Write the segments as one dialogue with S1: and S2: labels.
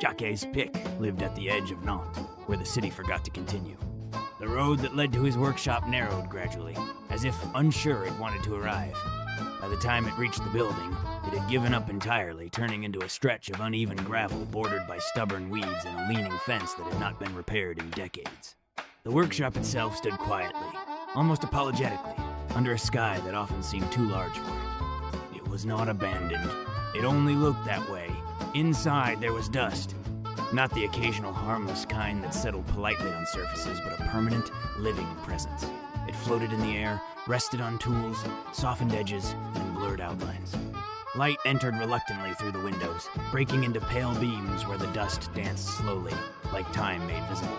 S1: Jacques' pick lived at the edge of Nantes, where the city forgot to continue. The road that led to his workshop narrowed gradually, as if unsure it wanted to arrive. By the time it reached the building, it had given up entirely, turning into a stretch of uneven gravel bordered by stubborn weeds and a leaning fence that had not been repaired in decades. The workshop itself stood quietly, almost apologetically, under a sky that often seemed too large for it. It was not abandoned. It only looked that way. Inside there was dust. Not the occasional harmless kind that settled politely on surfaces, but a permanent, living presence. It floated in the air, rested on tools, softened edges, and blurred outlines. Light entered reluctantly through the windows, breaking into pale beams where the dust danced slowly, like time made visible.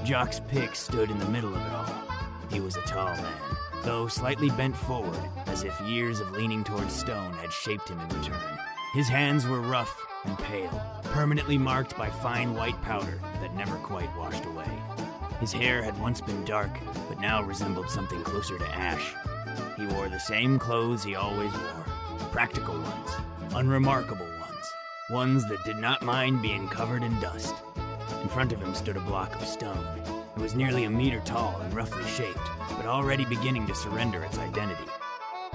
S1: Jacques' pick stood in the middle of it all. He was a tall man, though slightly bent forward, as if years of leaning towards stone had shaped him in return. His hands were rough and pale, permanently marked by fine white powder that never quite washed away. His hair had once been dark, but now resembled something closer to ash. He wore the same clothes he always wore, practical ones, unremarkable ones that did not mind being covered in dust. In front of him stood a block of stone. It was nearly a meter tall and roughly shaped, but already beginning to surrender its identity.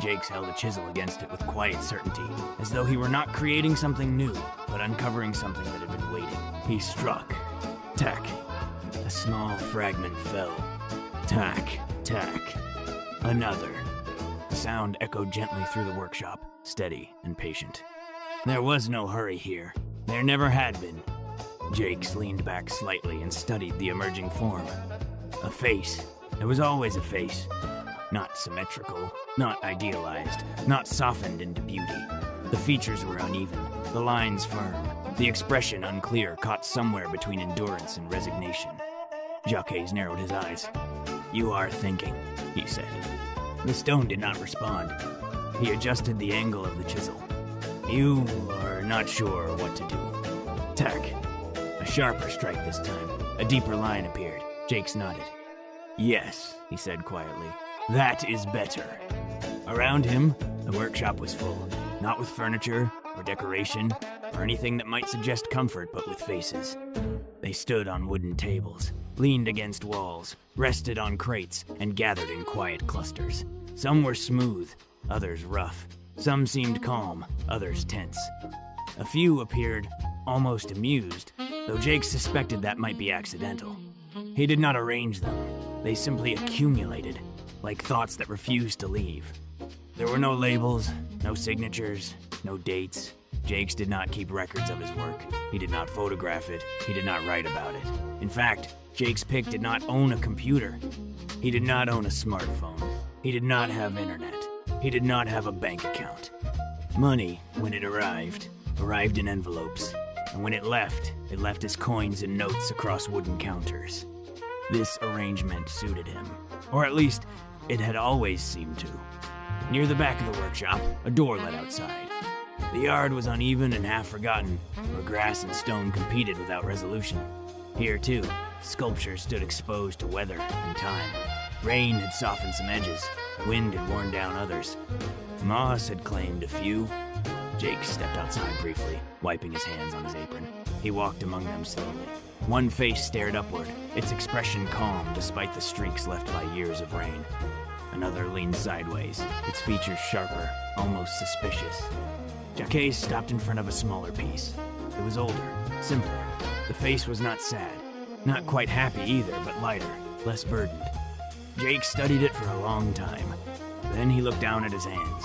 S1: Jakes held a chisel against it with quiet certainty, as though he were not creating something new, but uncovering something that had been waiting. He struck. Tack. A small fragment fell. Tack, tack. Another. The sound echoed gently through the workshop, steady and patient. There was no hurry here. There never had been. Jakes leaned back slightly and studied the emerging form. A face. There was always a face. Not symmetrical, not idealized, not softened into beauty. The features were uneven, the lines firm, the expression unclear, caught somewhere between endurance and resignation. Jacques narrowed his eyes. "You are thinking," he said. The stone did not respond. He adjusted the angle of the chisel. "You are not sure what to do." Tack. A sharper strike this time. A deeper line appeared. Jakes nodded. "Yes," he said quietly. "That is better." Around him, the workshop was full, not with furniture or decoration or anything that might suggest comfort, but with faces. They stood on wooden tables, leaned against walls, rested on crates, and gathered in quiet clusters. Some were smooth, others rough. Some seemed calm, others tense. A few appeared almost amused, though Jake suspected that might be accidental. He did not arrange them. They simply accumulated, like thoughts that refused to leave. There were no labels, no signatures, no dates. Jakes did not keep records of his work. He did not photograph it. He did not write about it. In fact, Jake's pick did not own a computer. He did not own a smartphone. He did not have internet. He did not have a bank account. Money, when it arrived in envelopes. And when it left as coins and notes across wooden counters. This arrangement suited him. Or at least, it had always seemed to. Near the back of the workshop, a door led outside. The yard was uneven and half-forgotten, where grass and stone competed without resolution. Here, too, sculptures stood exposed to weather and time. Rain had softened some edges, wind had worn down others. Moss had claimed a few. Jake stepped outside briefly, wiping his hands on his apron. He walked among them slowly. One face stared upward, its expression calm despite the streaks left by years of rain. Another leaned sideways, its features sharper, almost suspicious. Jacques stopped in front of a smaller piece. It was older, simpler. The face was not sad, not quite happy either, but lighter, less burdened. Jake studied it for a long time. Then he looked down at his hands.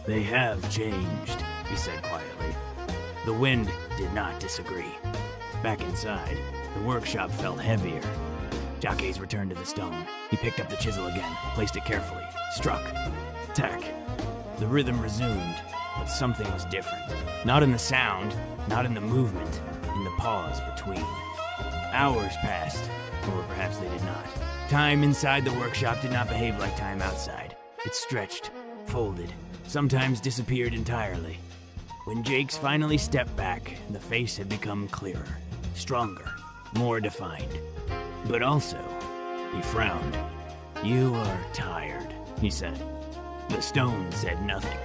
S1: "They have changed," he said quietly. The wind did not disagree. Back inside, the workshop felt heavier. Jacques returned to the stone. He picked up the chisel again, placed it carefully, struck. Tack. The rhythm resumed, but something was different. Not in the sound, not in the movement, in the pause between. Hours passed, or perhaps they did not. Time inside the workshop did not behave like time outside. It stretched, folded, sometimes disappeared entirely. When Jakes finally stepped back, the face had become clearer, stronger, more defined. But also, he frowned. "You are tired," he said. The stone said nothing.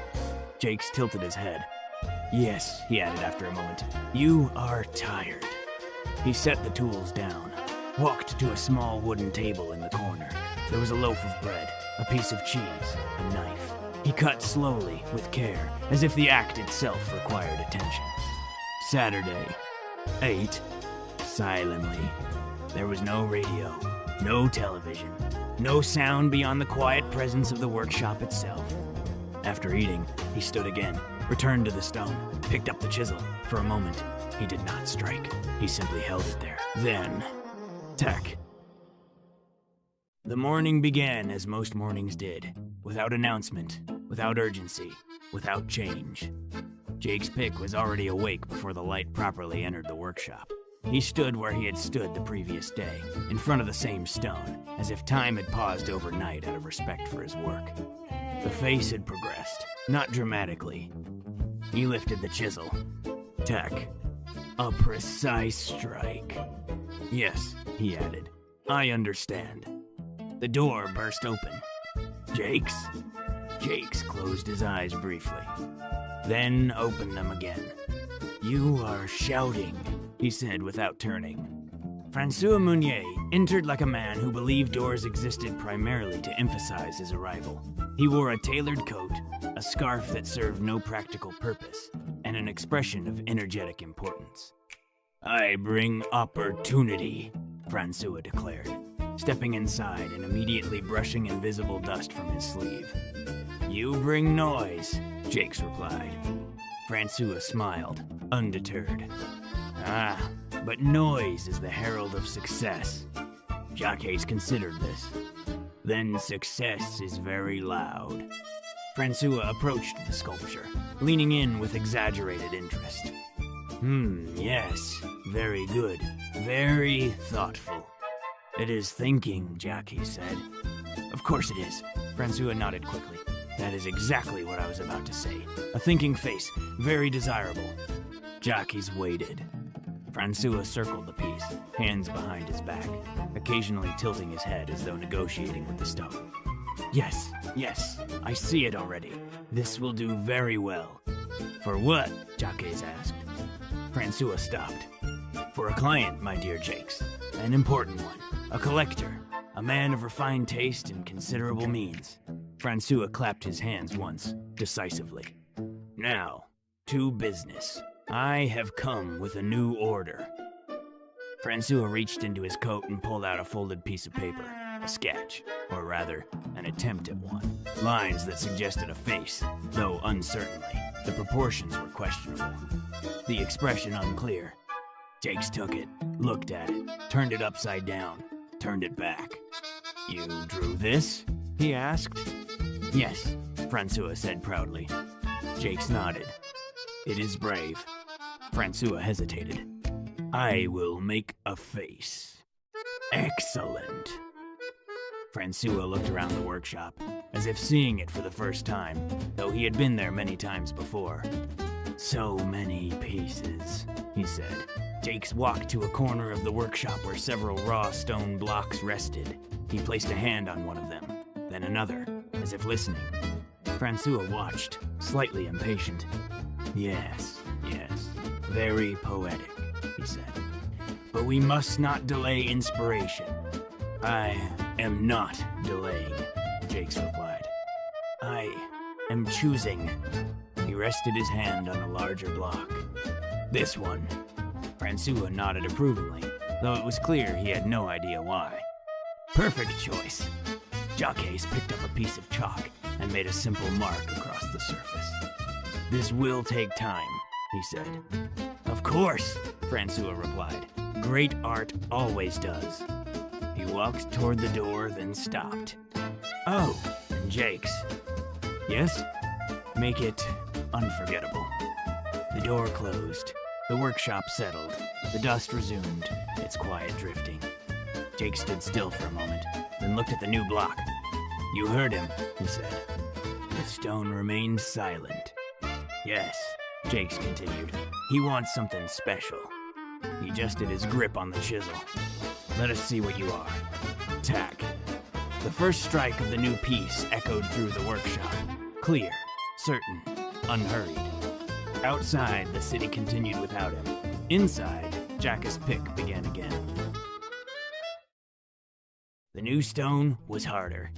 S1: Jakes tilted his head. Yes, he added after a moment. You are tired. He set the tools down, walked to a small wooden table in the corner. There was a loaf of bread, a piece of cheese, a knife. He cut slowly, with care, as if the act itself required attention. Saturday. Ate. Silently. There was no radio, no television, no sound beyond the quiet presence of the workshop itself. After eating, he stood again, returned to the stone, picked up the chisel. For a moment, he did not strike. He simply held it there. Then, tack. The morning began as most mornings did, without announcement, without urgency, without change. Jake's pick was already awake before the light properly entered the workshop. He stood where he had stood the previous day, in front of the same stone, as if time had paused overnight out of respect for his work. The face had progressed, not dramatically. He lifted the chisel. Tack. A precise strike. Yes, he added. I understand. The door burst open. Jake's? Jake's closed his eyes briefly, then opened them again. You are shouting, he said without turning. Francois Meunier entered like a man who believed doors existed primarily to emphasize his arrival. He wore a tailored coat, a scarf that served no practical purpose, and an expression of energetic importance. I bring opportunity, Francois declared, stepping inside and immediately brushing invisible dust from his sleeve. You bring noise, Jakes replied. Francois smiled, undeterred. Ah, but noise is the herald of success. Jacques considered this. Then success is very loud. Francois approached the sculpture, leaning in with exaggerated interest. Yes, very good, very thoughtful. It is thinking, Jacques said. Of course it is, Francois nodded quickly. That is exactly what I was about to say. A thinking face, very desirable. Jacques waited. Francois circled the piece, hands behind his back, occasionally tilting his head as though negotiating with the stone. Yes, I see it already. This will do very well. For what? Jacques asked. Francois stopped. For a client, my dear Jakes. An important one. A collector. A man of refined taste and considerable means. Francois clapped his hands once, decisively. Now, to business. I have come with a new order. Francois reached into his coat and pulled out a folded piece of paper. A sketch, or rather, an attempt at one. Lines that suggested a face, though uncertainly. The proportions were questionable. The expression unclear. Jakes took it, looked at it, turned it upside down, turned it back. You drew this? He asked. Yes, Francois said proudly. Jakes nodded. It is brave. Francois hesitated. I will make a face. Excellent. Francois looked around the workshop, as if seeing it for the first time, though he had been there many times before. So many pieces, he said. Jakes walked to a corner of the workshop where several raw stone blocks rested. He placed a hand on one of them, then another, as if listening. Francois watched, slightly impatient. Yes, very poetic, he said. But we must not delay inspiration. I am not delaying, Jakes replied. I am choosing. He rested his hand on a larger block. This one. Francois nodded approvingly, though it was clear he had no idea why. Perfect choice. Jacques picked up a piece of chalk and made a simple mark across the surface. This will take time, he said. Of course, Francois replied. Great art always does. He walked toward the door, then stopped. Oh, and Jakes. Yes? Make it unforgettable. The door closed. The workshop settled. The dust resumed, its quiet drifting. Jake stood still for a moment, then looked at the new block. You heard him, he said. The stone remained silent. Yes, Jakes continued. He wants something special. He adjusted his grip on the chisel. Let us see what you are. Tack. The first strike of the new piece echoed through the workshop. Clear, certain, unhurried. Outside, the city continued without him. Inside, Jack's pick began again. The new stone was harder.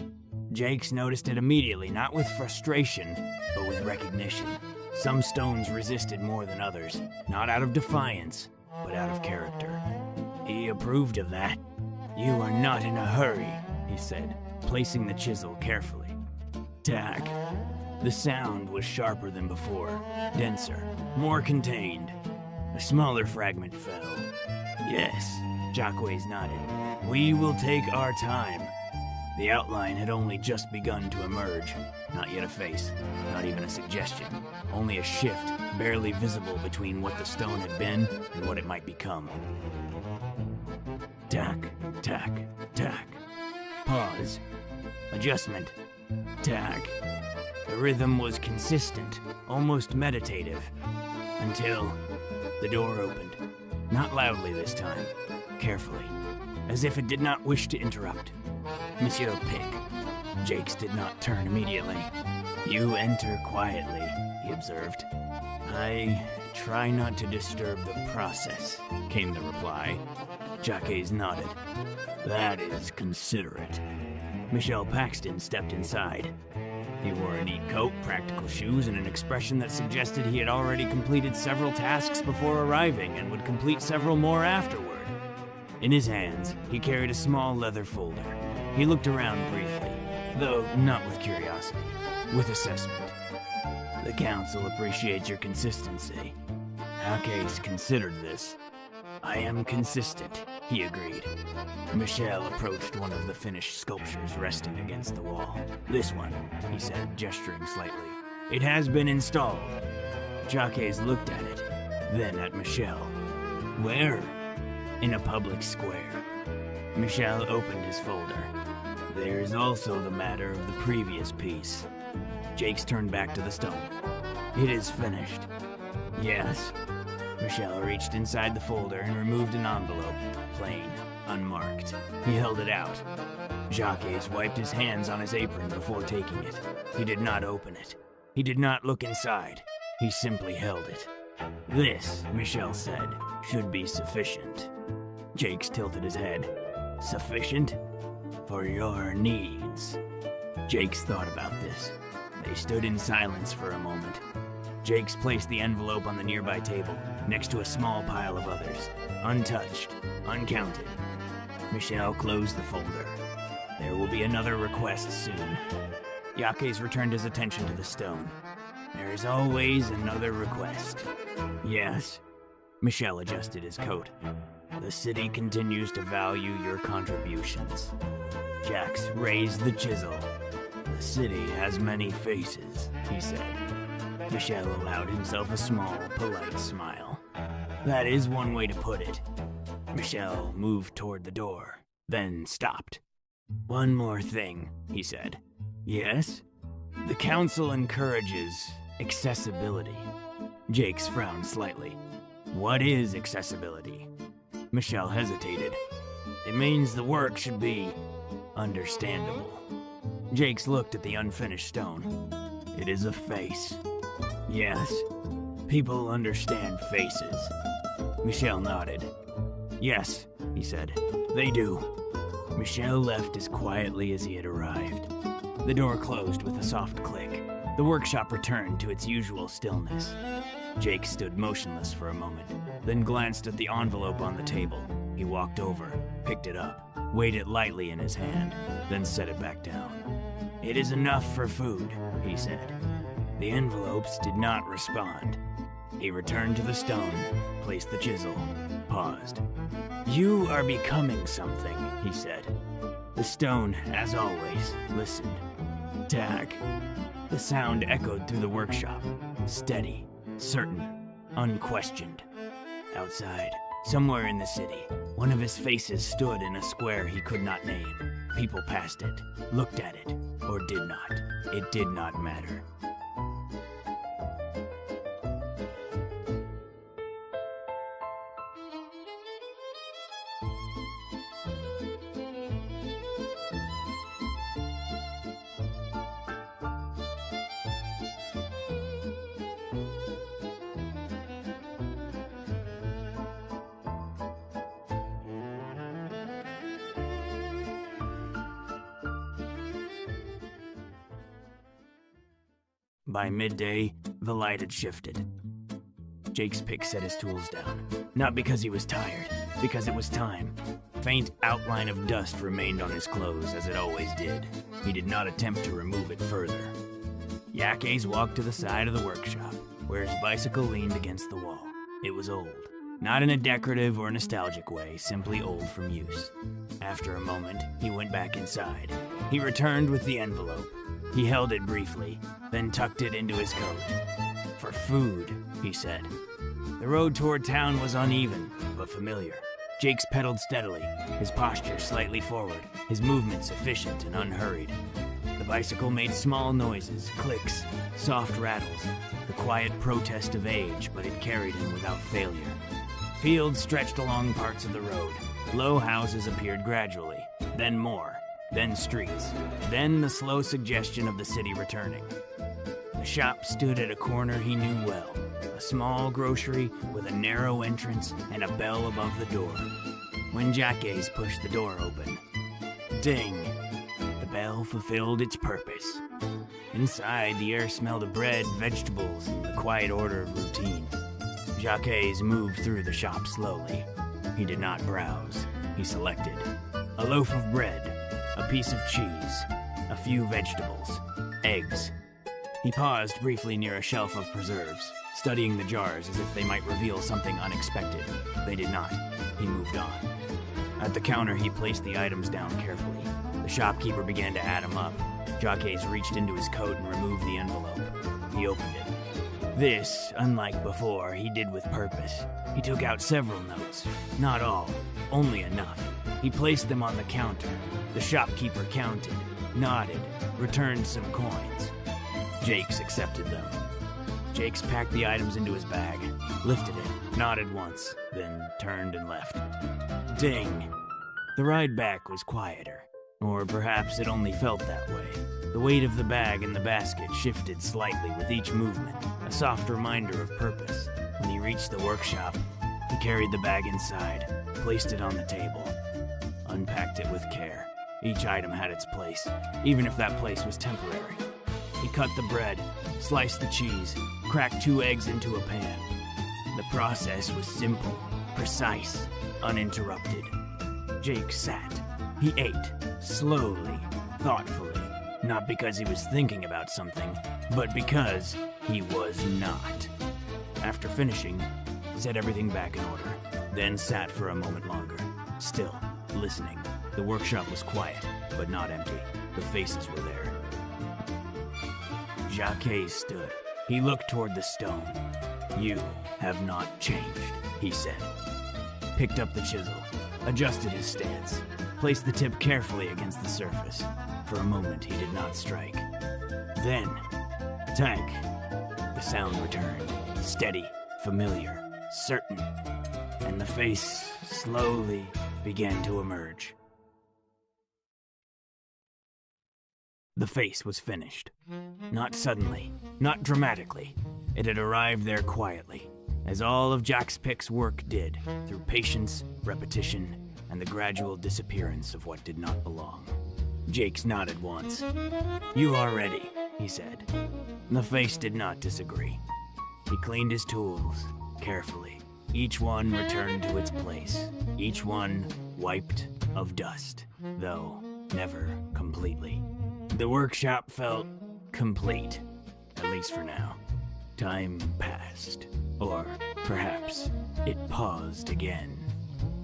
S1: Jakes noticed it immediately, not with frustration, but with recognition. Some stones resisted more than others, not out of defiance, but out of character. He approved of that. "You are not in a hurry," he said, placing the chisel carefully. Tack. The sound was sharper than before, denser, more contained. A smaller fragment fell. "Yes," Jacques nodded. "We will take our time." The outline had only just begun to emerge. Not yet a face, not even a suggestion. Only a shift, barely visible between what the stone had been and what it might become. Tack, tack, tack. Pause. Adjustment. Tack. The rhythm was consistent, almost meditative, until the door opened. Not loudly this time, carefully, as if it did not wish to interrupt. "Monsieur Pick." Jakes did not turn immediately. "You enter quietly," he observed. "I try not to disturb the process," came the reply. Jacques nodded. "That is considerate." Michel Paxton stepped inside. He wore a neat coat, practical shoes, and an expression that suggested he had already completed several tasks before arriving and would complete several more afterward. In his hands, he carried a small leather folder. He looked around briefly, though not with curiosity, with assessment. "The council appreciates your consistency." Jacques considered this. "I am consistent," he agreed. Michel approached one of the finished sculptures resting against the wall. "This one," he said, gesturing slightly. "It has been installed." Jacques looked at it, then at Michel. "Where?" "In a public square." Michel opened his folder. "There's also the matter of the previous piece." Jakes turned back to the stone. "It is finished." "Yes." Michel reached inside the folder and removed an envelope, plain, unmarked. He held it out. Jacques wiped his hands on his apron before taking it. He did not open it. He did not look inside. He simply held it. "This," Michel said, "should be sufficient." Jakes tilted his head. "Sufficient? For your needs." Jakes thought about this. They stood in silence for a moment. Jakes placed the envelope on the nearby table, next to a small pile of others, untouched, uncounted. Michel closed the folder. "There will be another request soon." Jacques returned his attention to the stone. "There is always another request." "Yes." Michel adjusted his coat. "The city continues to value your contributions." Jacques raised the chisel. "The city has many faces," he said. Michel allowed himself a small, polite smile. "That is one way to put it." Michel moved toward the door, then stopped. "One more thing," he said. "Yes?" "The council encourages accessibility." Jakes frowned slightly. "What is accessibility?" Michel hesitated. "It means the work should be understandable." Jakes looked at the unfinished stone. "It is a face." "Yes, people understand faces." Michel nodded. "Yes," he said, "they do." Michel left as quietly as he had arrived. The door closed with a soft click. The workshop returned to its usual stillness. Jake stood motionless for a moment, then glanced at the envelope on the table. He walked over, picked it up, weighed it lightly in his hand, then set it back down. "It is enough for food," he said. The envelopes did not respond. He returned to the stone, placed the chisel, paused. "You are becoming something," he said. The stone, as always, listened. Tack. The sound echoed through the workshop, steady, certain, unquestioned. Outside, somewhere in the city, one of his faces stood in a square he could not name. People passed it, looked at it, or did not. It did not matter. By midday, the light had shifted. Jake's pick set his tools down. Not because he was tired, because it was time. Faint outline of dust remained on his clothes, as it always did. He did not attempt to remove it further. Yaquez walked to the side of the workshop, where his bicycle leaned against the wall. It was old. Not in a decorative or nostalgic way, simply old from use. After a moment, he went back inside. He returned with the envelope. He held it briefly, then tucked it into his coat. "For food," he said. The road toward town was uneven, but familiar. Jakes pedaled steadily, his posture slightly forward, his movements efficient and unhurried. The bicycle made small noises, clicks, soft rattles, the quiet protest of age, but it carried him without failure. Fields stretched along parts of the road. Low houses appeared gradually, then more, then streets, then the slow suggestion of the city returning. The shop stood at a corner he knew well, a small grocery with a narrow entrance and a bell above the door. When Jaquez pushed the door open, ding! The bell fulfilled its purpose. Inside, the air smelled of bread, vegetables, and the quiet order of routine. Jaquez moved through the shop slowly. He did not browse. He selected a loaf of bread, a piece of cheese, a few vegetables, eggs. He paused briefly near a shelf of preserves, studying the jars as if they might reveal something unexpected. They did not. He moved on. At the counter, he placed the items down carefully. The shopkeeper began to add them up. Jaquez reached into his coat and removed the envelope. He opened it. This, unlike before, he did with purpose. He took out several notes. Not all, only enough. He placed them on the counter. The shopkeeper counted, nodded, returned some coins. Jakes accepted them. Jakes packed the items into his bag, lifted it, nodded once, then turned and left. Ding! The ride back was quieter. Or perhaps it only felt that way. The weight of the bag and the basket shifted slightly with each movement, a soft reminder of purpose. When he reached the workshop, he carried the bag inside, placed it on the table, unpacked it with care. Each item had its place, even if that place was temporary. He cut the bread, sliced the cheese, cracked 2 eggs into a pan. The process was simple, precise, uninterrupted. Jake sat. He ate, slowly, thoughtfully, not because he was thinking about something, but because he was not. After finishing, he set everything back in order, then sat for a moment longer, still, listening. The workshop was quiet, but not empty. The faces were there. Jaquez stood. He looked toward the stone. "You have not changed," he said. Picked up the chisel, adjusted his stance, placed the tip carefully against the surface. For a moment, he did not strike. Then, tank. The sound returned, steady, familiar, certain, and the face slowly began to emerge. The face was finished. Not suddenly, not dramatically. It had arrived there quietly, as all of Jack's Pick's work did, through patience, repetition, and the gradual disappearance of what did not belong. Jakes nodded once. "You are ready," he said. The face did not disagree. He cleaned his tools, carefully. Each one returned to its place, each one wiped of dust, though never completely. The workshop felt complete, at least for now. Time passed, or perhaps it paused again.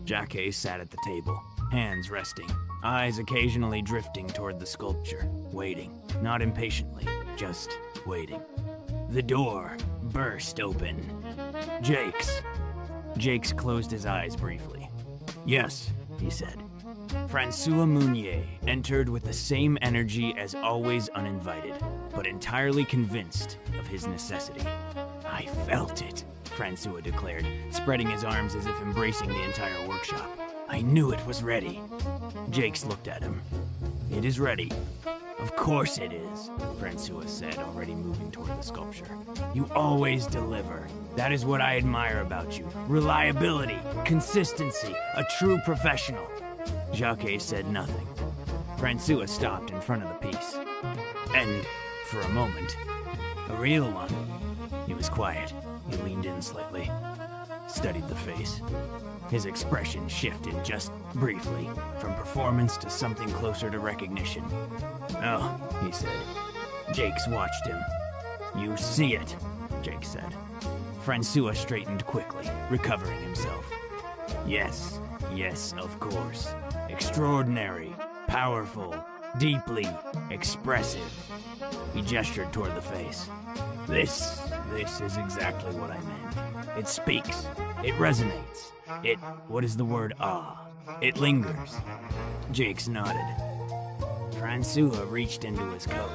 S1: Jaquez sat at the table, hands resting, eyes occasionally drifting toward the sculpture, waiting, not impatiently, just waiting. The door burst open. Jakes closed his eyes briefly. "Yes," he said. Francois Meunier entered with the same energy as always, uninvited, but entirely convinced of his necessity. "I felt it," Francois declared, spreading his arms as if embracing the entire workshop. "I knew it was ready." Jakes looked at him. "It is ready." "Of course it is," Francois said, already moving toward the sculpture. "You always deliver. That is what I admire about you. Reliability, consistency, a true professional." Jaquez said nothing. Francois stopped in front of the piece. And, for a moment, a real one. He was quiet. He leaned in slightly, studied the face. His expression shifted just briefly, from performance to something closer to recognition. "Oh," he said. Jakes watched him. "You see it," Jake said. Francois straightened quickly, recovering himself. Yes, of course. Extraordinary, powerful, deeply expressive." He gestured toward the face. This is exactly what I meant. It speaks. It resonates. What is the word? It lingers. Jakes nodded. Francois reached into his coat.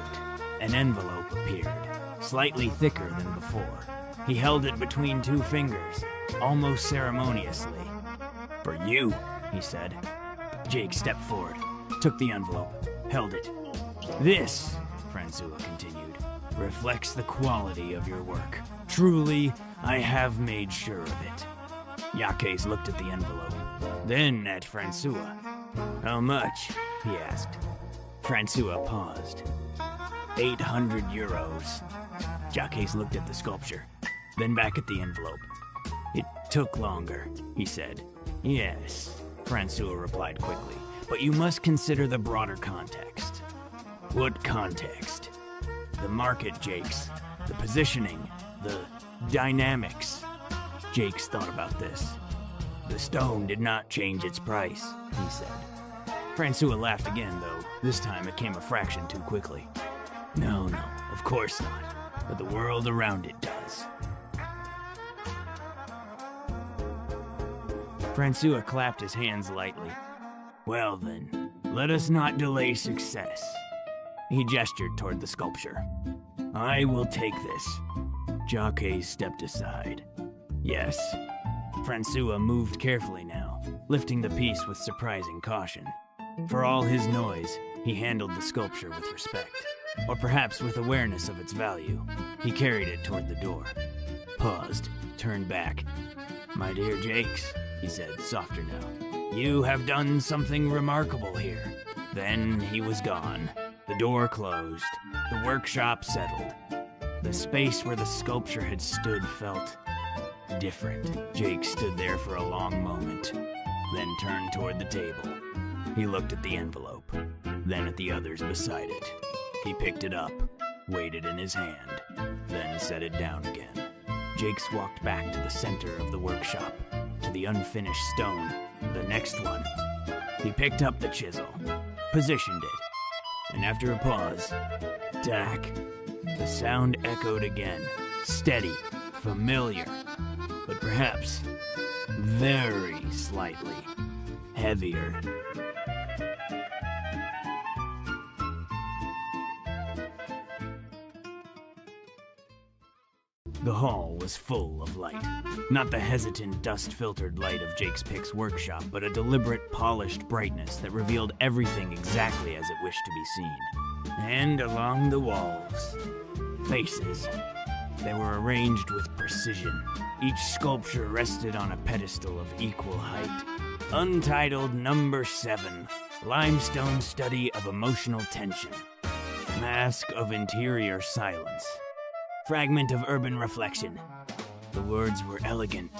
S1: An envelope appeared, slightly thicker than before. He held it between two fingers, almost ceremoniously. "For you," he said. Jake stepped forward, took the envelope, held it. "This," Francois continued, "reflects the quality of your work. Truly, I have made sure of it." Yaques looked at the envelope, then at Francois. "How much?" he asked. Francois paused. 800 euros. Yaques looked at the sculpture, then back at the envelope. "It took longer," he said. "Yes," Francois replied quickly, "but you must consider the broader context." "What context?" "The market, Jakes. The positioning. The dynamics." Jakes thought about this. "The stone did not change its price," he said. Francois laughed again, though this time it came a fraction too quickly. No, of course not. But the world around it does." Francois clapped his hands lightly. "Well then, let us not delay success." He gestured toward the sculpture. "I will take this." Jaques stepped aside. "Yes." Francois moved carefully now, lifting the piece with surprising caution. For all his noise, he handled the sculpture with respect, or perhaps with awareness of its value. He carried it toward the door, paused, turned back. "My dear Jakes," he said, softer now, "you have done something remarkable here." Then he was gone. The door closed. The workshop settled. The space where the sculpture had stood felt different. Jake stood there for a long moment, then turned toward the table. He looked at the envelope, then at the others beside it. He picked it up, weighed it in his hand, then set it down again. Jakes walked back to the center of the workshop, to the unfinished stone, the next one. He picked up the chisel, positioned it, and after a pause, tack. The sound echoed again, steady, familiar, but perhaps very slightly heavier. The hall was full of light. Not the hesitant, dust-filtered light of Jake's Pick's workshop, but a deliberate, polished brightness that revealed everything exactly as it wished to be seen. And along the walls, faces. They were arranged with precision. Each sculpture rested on a pedestal of equal height. Untitled Number 7, Limestone Study of Emotional Tension. Mask of Interior Silence. Fragment of Urban Reflection. The words were elegant,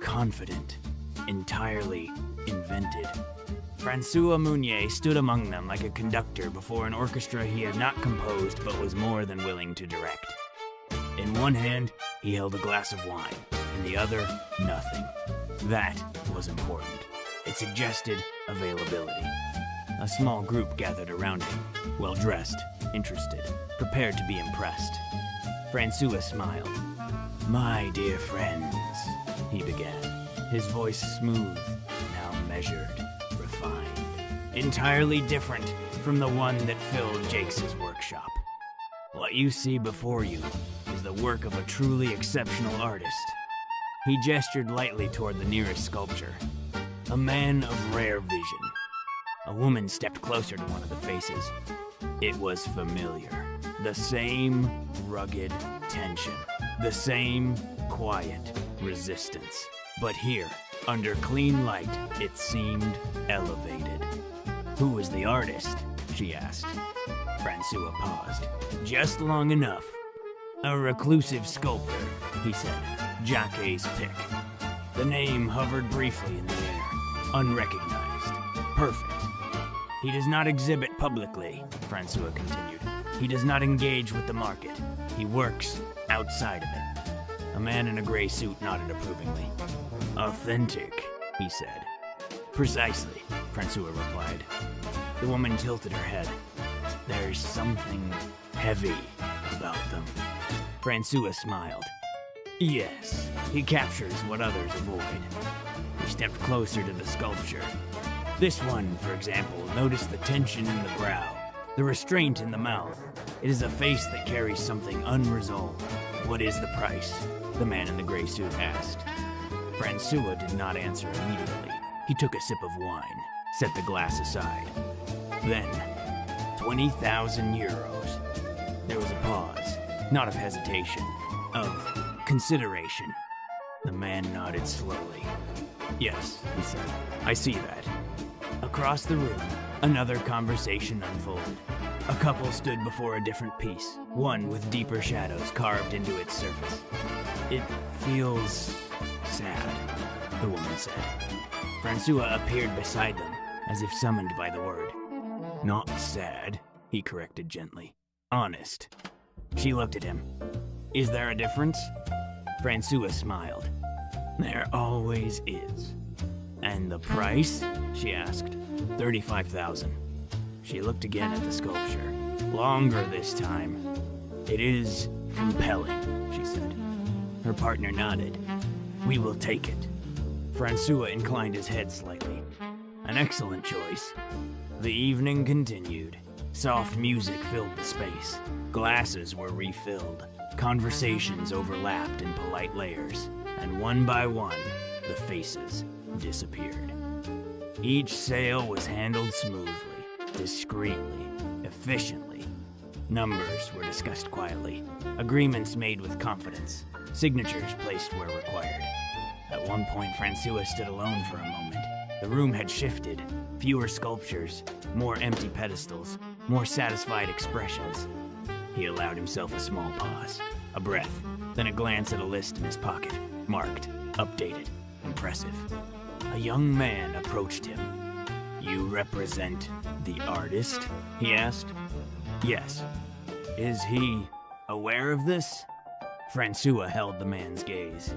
S1: confident, entirely invented. Francois Mounier stood among them like a conductor before an orchestra he had not composed but was more than willing to direct. In one hand, he held a glass of wine, in the other, nothing. That was important. It suggested availability. A small group gathered around him, well-dressed, interested, prepared to be impressed. Francois smiled. "My dear friends," he began, his voice smooth, now measured, refined, entirely different from the one that filled Jakes' workshop. What you see before you is the work of a truly exceptional artist. He gestured lightly toward the nearest sculpture. A man of rare vision. A woman stepped closer to one of the faces. It was familiar. The same rugged tension. The same quiet resistance. But here, under clean light, it seemed elevated. "Who was the artist?" she asked. Francois paused, just long enough. A reclusive sculptor, he said. Jacquet's pick. The name hovered briefly in the air. Unrecognized. Perfect. He does not exhibit publicly, Francois continued. He does not engage with the market. He works outside of it. A man in a gray suit nodded approvingly. Authentic, he said. Precisely, Francois replied. The woman tilted her head. There's something heavy about them. Francois smiled. Yes, he captures what others avoid. He stepped closer to the sculpture. This one, for example, noticed the tension in the brow, the restraint in the mouth. It is a face that carries something unresolved. What is the price? The man in the gray suit asked. Francois did not answer immediately. He took a sip of wine, set the glass aside. Then, 20,000 euros. There was a pause, not of hesitation, of consideration. The man nodded slowly. Yes, he said, I see that. Across the room, another conversation unfolded. A couple stood before a different piece, one with deeper shadows carved into its surface. It feels sad, the woman said. Francois appeared beside them, as if summoned by the word. Not sad, he corrected gently. Honest. She looked at him. Is there a difference? Francois smiled. There always is. And the price? She asked. 35,000. She looked again at the sculpture. Longer this time. It is compelling, she said. Her partner nodded. We will take it. Francois inclined his head slightly. An excellent choice. The evening continued. Soft music filled the space. Glasses were refilled. Conversations overlapped in polite layers. And one by one, the faces disappeared. Each sale was handled smoothly, discreetly, efficiently. Numbers were discussed quietly, agreements made with confidence, signatures placed where required. At one point, Francois stood alone for a moment. The room had shifted. Fewer sculptures, more empty pedestals, more satisfied expressions. He allowed himself a small pause, a breath, then a glance at a list in his pocket, marked, updated, impressive. A young man approached him. You represent the artist? He asked. Yes. Is he aware of this? Francois held the man's gaze.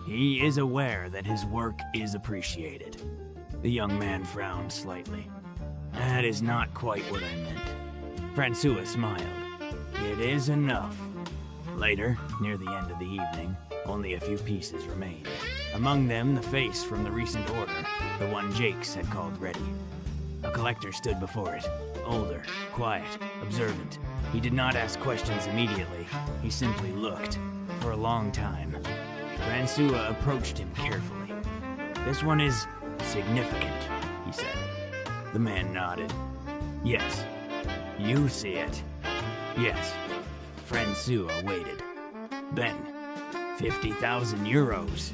S1: He is aware that his work is appreciated. The young man frowned slightly. That is not quite what I meant. Francois smiled. It is enough. Later, near the end of the evening, only a few pieces remained. Among them, the face from the recent order, the one Jakes had called ready. A collector stood before it, older, quiet, observant. He did not ask questions immediately. He simply looked, for a long time. Francois approached him carefully. This one is significant, he said. The man nodded. Yes. You see it? Yes. Francois waited. Then, 50,000 euros.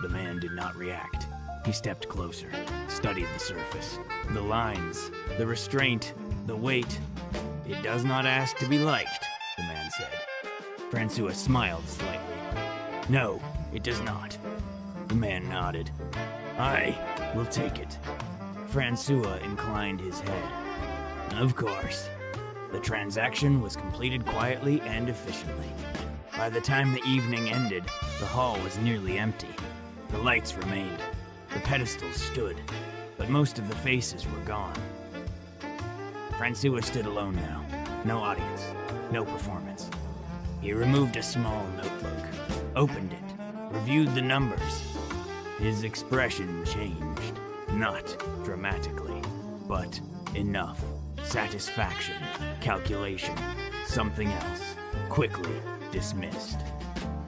S1: The man did not react. He stepped closer, studied the surface, the lines, the restraint, the weight. It does not ask to be liked, the man said. Francois smiled slightly. No, it does not. The man nodded. I will take it. Francois inclined his head. Of course. The transaction was completed quietly and efficiently. By the time the evening ended, the hall was nearly empty. The lights remained. The pedestals stood, but most of the faces were gone. Francois stood alone now. No audience, no performance. He removed a small notebook, opened it, reviewed the numbers. His expression changed, not dramatically, but enough. Satisfaction, calculation, something else, quickly dismissed.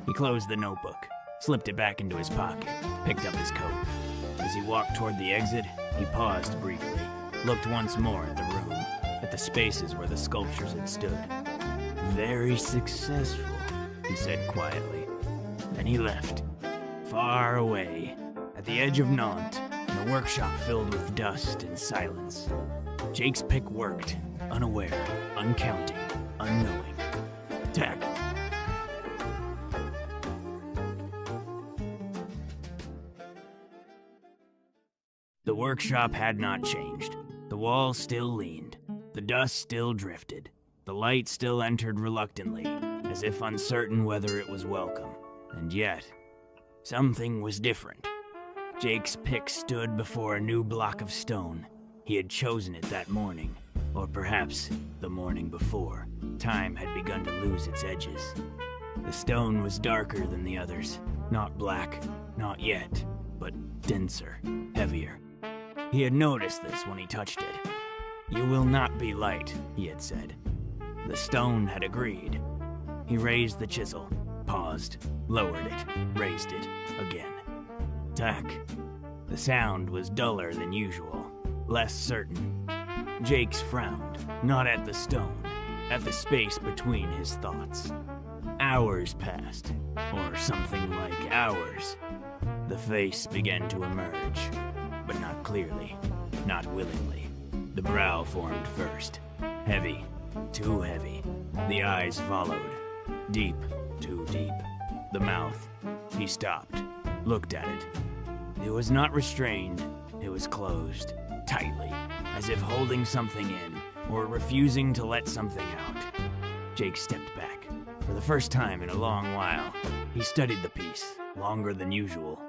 S1: He closed the notebook, slipped it back into his pocket, picked up his coat. As he walked toward the exit, he paused briefly, looked once more at the room, at the spaces where the sculptures had stood. Very successful, he said quietly. Then he left, far away, at the edge of Nantes, in a workshop filled with dust and silence. Jake's pick worked, unaware, uncounting, unknowing. Tack, The workshop had not changed. The wall still leaned. The dust still drifted. The light still entered reluctantly, as if uncertain whether it was welcome. And yet, something was different. Jake's pick stood before a new block of stone. He had chosen it that morning, or perhaps the morning before. Time had begun to lose its edges. The stone was darker than the others. Not black, not yet, but denser, heavier. He had noticed this when he touched it. "You will not be light," he had said. The stone had agreed. He raised the chisel, paused, lowered it, raised it, again. Tack. The sound was duller than usual, less certain. Jakes frowned, not at the stone, at the space between his thoughts. Hours passed, or something like hours. The face began to emerge, but not clearly, not willingly. The brow formed first, heavy, too heavy. The eyes followed, deep, too deep. The mouth. He stopped, looked at it. It was not restrained, it was closed, tightly, as if holding something in, or refusing to let something out. Jake stepped back. For the first time in a long while, he studied the piece, longer than usual.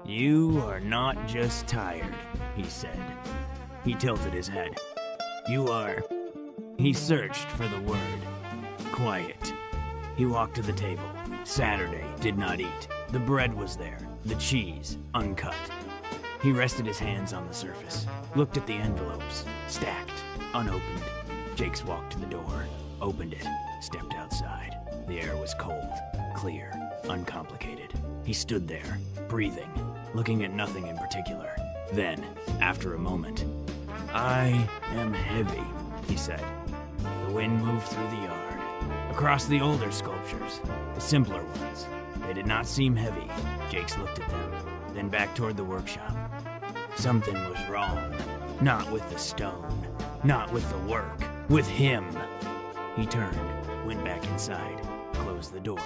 S1: "You are not just tired," he said. He tilted his head. "You are..." He searched for the word. Quiet. He walked to the table. Saturday did not eat. The bread was there, the cheese, uncut. He rested his hands on the surface, looked at the envelopes, stacked, unopened. Jakes walked to the door, opened it, stepped outside. The air was cold, clear, uncomplicated. He stood there, breathing, looking at nothing in particular. Then, after a moment, "I am heavy," he said. The wind moved through the yard, across the older sculptures, the simpler ones. They did not seem heavy. Jakes looked at them, then back toward the workshop. Something was wrong. Not with the stone, not with the work, with him. He turned, went back inside, closed the door.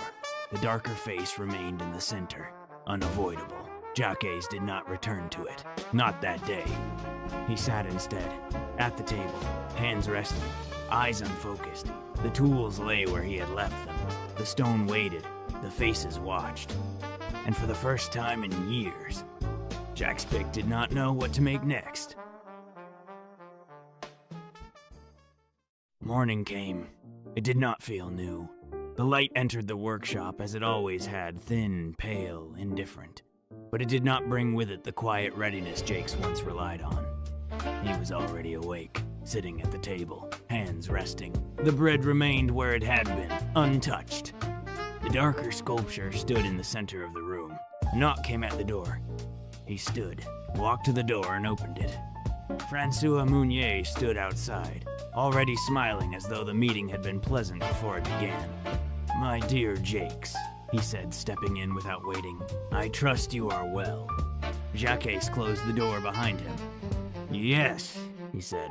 S1: The darker face remained in the center, unavoidable. Jockeys did not return to it, not that day. He sat instead, at the table, hands resting, eyes unfocused. The tools lay where he had left them. The stone waited, the faces watched. And for the first time in years, Jack's pick did not know what to make next. Morning came. It did not feel new. The light entered the workshop as it always had, thin, pale, indifferent. But it did not bring with it the quiet readiness Jakes once relied on. He was already awake, sitting at the table, hands resting. The bread remained where it had been, untouched. The darker sculpture stood in the center of the room. A knock came at the door. He stood, walked to the door and opened it. Francois Mounier stood outside, already smiling as though the meeting had been pleasant before it began. "My dear Jakes," he said, stepping in without waiting. "I trust you are well." Jacques closed the door behind him. "Yes," he said.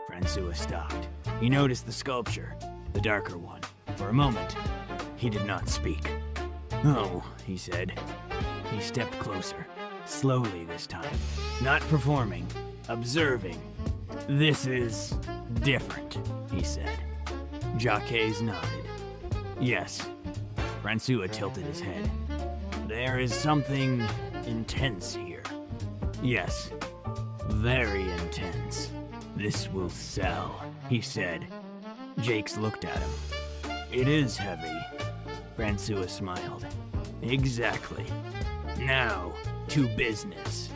S1: Francois stopped. He noticed the sculpture, the darker one. For a moment, he did not speak. "Oh," he said. He stepped closer, slowly this time, not performing, observing. "This is different," he said. Jacques nodded. "Yes." Francois tilted his head. "There is something intense here." "Yes, very intense. This will sell," he said. Jakes looked at him. "It is heavy." Francois smiled. "Exactly. Now, to business."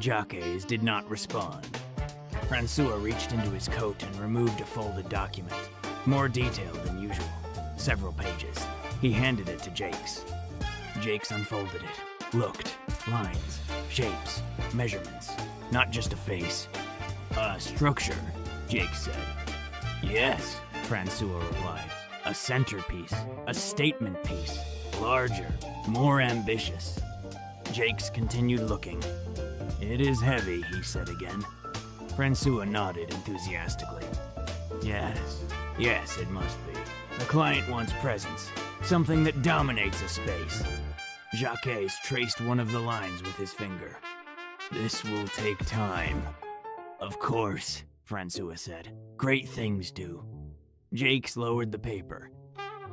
S1: Jacques did not respond. Francois reached into his coat and removed a folded document, more detailed than usual, several pages. He handed it to Jakes. Jakes unfolded it, looked, lines, shapes, measurements, not just a face. "A structure," Jakes said. "Yes," Francois replied. "A centerpiece, a statement piece, larger, more ambitious." Jakes continued looking. "It is heavy," he said again. Francois nodded enthusiastically. Yes, it must be. The client wants presence, something that dominates a space." Jacques traced one of the lines with his finger. This will take time. Of course, Francois said. Great things do. Jakes lowered the paper.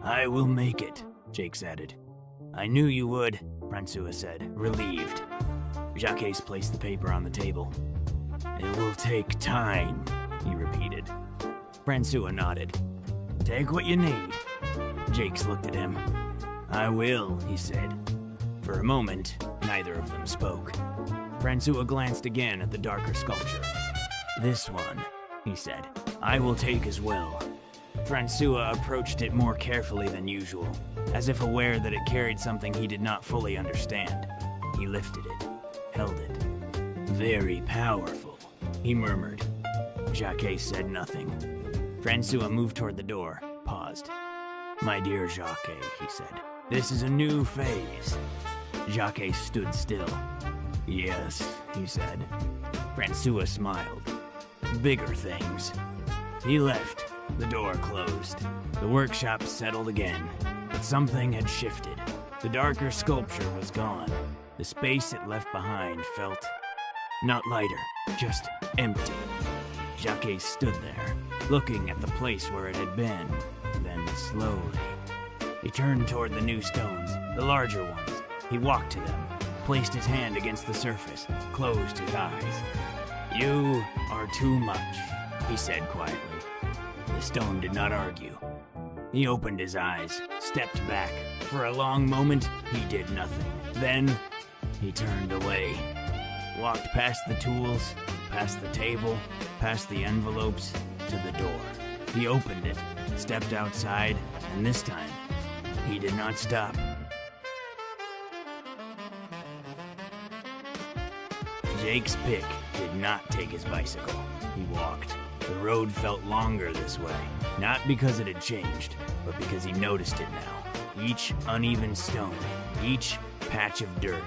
S1: I will make it, Jakes added. I knew you would, Francois said, relieved. Jacques placed the paper on the table. It will take time, he repeated. Francois nodded. Take what you need. Jakes looked at him. I will, he said. For a moment, neither of them spoke. Francois glanced again at the darker sculpture. This one, he said, I will take as well. Francois approached it more carefully than usual, as if aware that it carried something he did not fully understand. He lifted it, held it. Very powerful, he murmured. Jacques said nothing. Francois moved toward the door, paused. My dear Jacques, he said, this is a new phase. Jacques stood still. Yes, he said. Francois smiled. Bigger things. He left. The door closed. The workshop settled again, but something had shifted. The darker sculpture was gone. The space it left behind felt not lighter, just empty. Jacques stood there, looking at the place where it had been. Then slowly, he turned toward the new stones, the larger ones. He walked to them, placed his hand against the surface, closed his eyes. You are too much, he said quietly. The stone did not argue. He opened his eyes, stepped back. For a long moment, he did nothing. Then, he turned away, walked past the tools, past the table, past the envelopes, to the door. He opened it, stepped outside, and this time, he did not stop. Jake's pick did not take his bicycle. He walked. The road felt longer this way, not because it had changed, but because he noticed it now. Each uneven stone, each patch of dirt,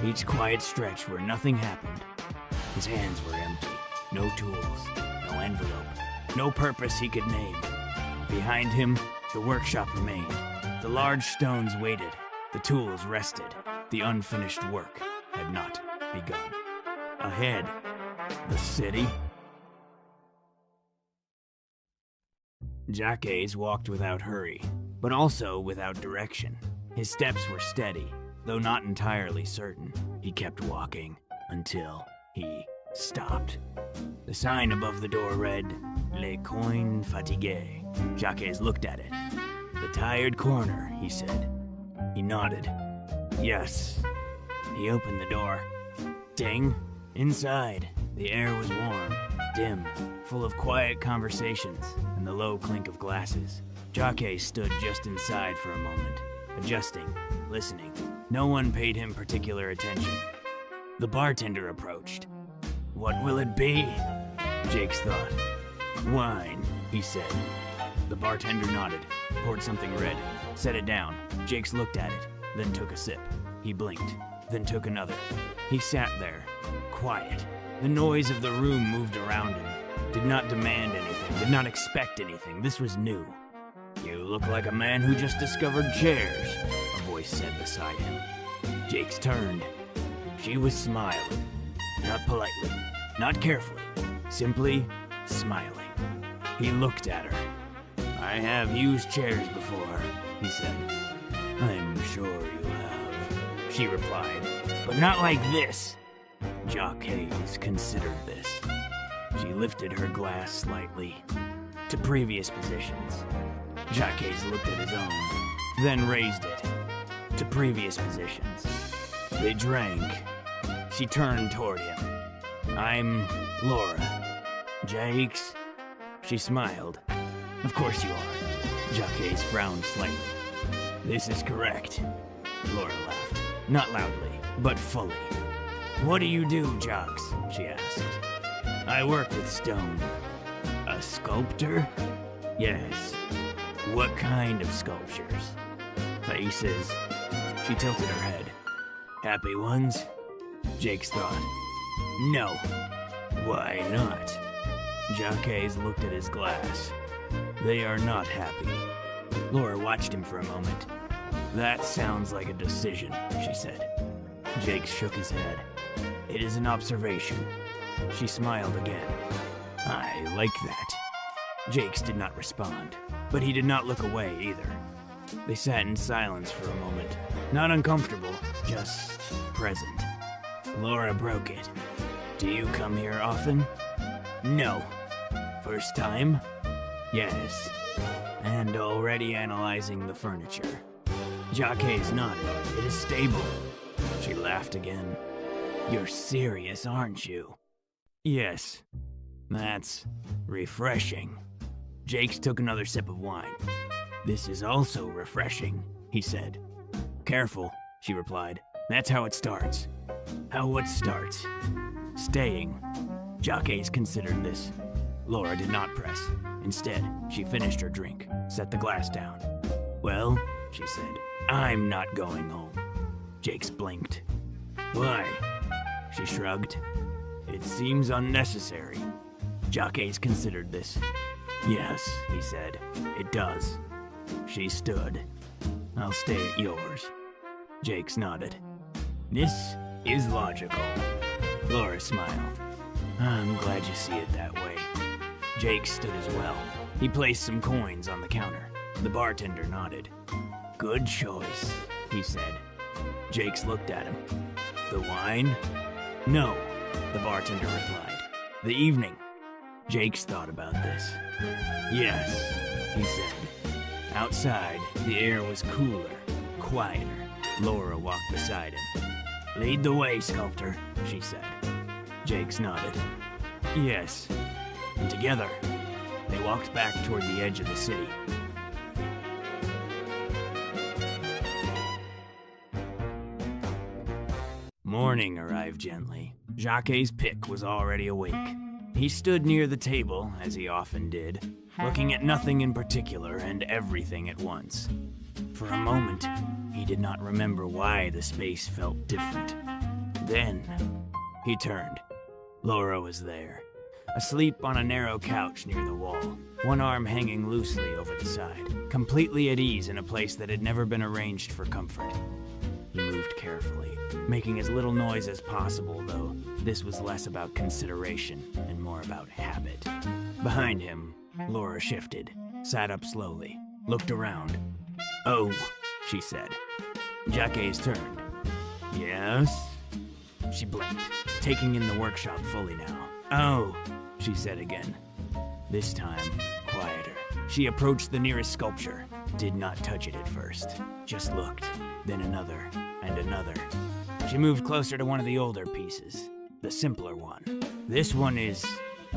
S1: each quiet stretch where nothing happened. His hands were empty. No tools, no envelope, no purpose he could name. Behind him, the workshop remained. The large stones waited. The tools rested. The unfinished work had not begun. Ahead, the city. Jacques walked without hurry, but also without direction. His steps were steady, though not entirely certain. He kept walking until he stopped. The sign above the door read, Les Coins Fatigués. Jacques looked at it. The tired corner, he said. He nodded. Yes. He opened the door. Ding. Inside, the air was warm, dim, full of quiet conversations and the low clink of glasses. Jacques stood just inside for a moment, adjusting, listening. No one paid him particular attention. The bartender approached. What will it be? Jakes thought. Wine, he said. The bartender nodded, poured something red, set it down. Jakes looked at it, then took a sip. He blinked, then took another. He sat there, quiet. The noise of the room moved around him. Did not demand anything, did not expect anything. This was new. You look like a man who just discovered chairs, a voice said beside him. Jakes turned. She was smiling. Not politely, not carefully, simply smiling. He looked at her. I have used chairs before, he said. I'm sure you have, she replied. But not like this. Jacques considered this. She lifted her glass slightly to previous positions. Jacques looked at his own, then raised it to previous positions. They drank. She turned toward him. I'm Laura. Jakes? She smiled. Of course you are. Jacques frowned slightly. This is correct. Laura laughed. Not loudly, but fully. What do you do, Jacques? She asked. I work with stone. A sculptor? Yes. What kind of sculptures? Faces. She tilted her head. Happy ones? Jakes thought. No. Why not? Jacques looked at his glass. They are not happy. Laura watched him for a moment. That sounds like a decision, she said. Jakes shook his head. It is an observation. She smiled again. I like that. Jakes did not respond, but he did not look away either. They sat in silence for a moment. Not uncomfortable, just present. Laura broke it. Do you come here often? No. First time? Yes. And already analyzing the furniture. Jacques nodded. It is stable. She laughed again. You're serious, aren't you? Yes. That's refreshing. Jakes took another sip of wine. This is also refreshing, he said. Careful, she replied. That's how it starts. How what starts? Staying. Jacques considered this. Laura did not press. Instead, she finished her drink, set the glass down. Well, she said, I'm not going home. Jakes blinked. Why? She shrugged. It seems unnecessary. Jacques considered this. Yes, he said, it does. She stood. I'll stay at yours. Jakes nodded. This is logical. Laura smiled. I'm glad you see it that way. Jakes stood as well. He placed some coins on the counter. The bartender nodded. Good choice, he said. Jakes looked at him. The wine? No, the bartender replied. The evening. Jakes thought about this. Yes, he said. Outside, the air was cooler, quieter. Laura walked beside him. Lead the way, sculptor, she said. Jakes nodded. Yes. And together, they walked back toward the edge of the city. Morning arrived gently. Jacques' pick was already awake. He stood near the table, as he often did, looking at nothing in particular and everything at once. For a moment, he did not remember why the space felt different. Then, he turned. Laura was there, asleep on a narrow couch near the wall, one arm hanging loosely over the side, completely at ease in a place that had never been arranged for comfort. He moved carefully, making as little noise as possible, though this was less about consideration and more about habit. Behind him, Laura shifted, sat up slowly, looked around. Oh, she said. Jacques turned. Yes? She blinked, taking in the workshop fully now. Oh, she said again. This time, quieter. She approached the nearest sculpture, did not touch it at first, just looked, then another, and another. She moved closer to one of the older pieces, the simpler one. This one is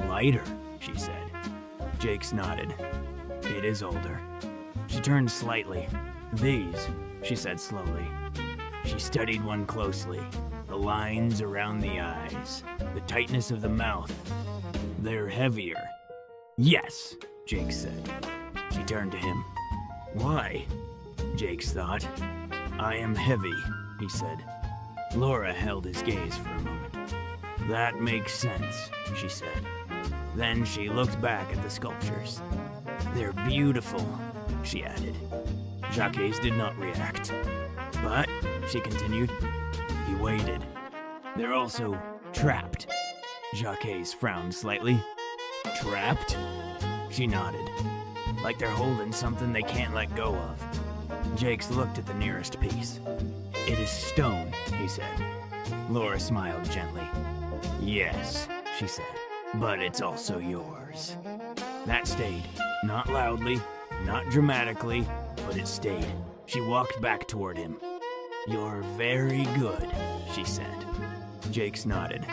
S1: lighter, she said. Jakes nodded. It is older. She turned slightly. These, she said slowly. She studied one closely. The lines around the eyes, the tightness of the mouth. They're heavier. Yes, Jakes said. She turned to him. Why? Jakes thought. I am heavy, he said. Laura held his gaze for a moment. That makes sense, she said. Then she looked back at the sculptures. They're beautiful, she added. Jacques did not react. But, she continued, he waited. They're also trapped. Jacques frowned slightly. Trapped? She nodded. Like they're holding something they can't let go of. Jakes looked at the nearest piece. It is stone, he said. Laura smiled gently. Yes, she said, but it's also yours. That stayed. Not loudly, not dramatically, but it stayed. She walked back toward him. You're very good, she said. Jakes nodded.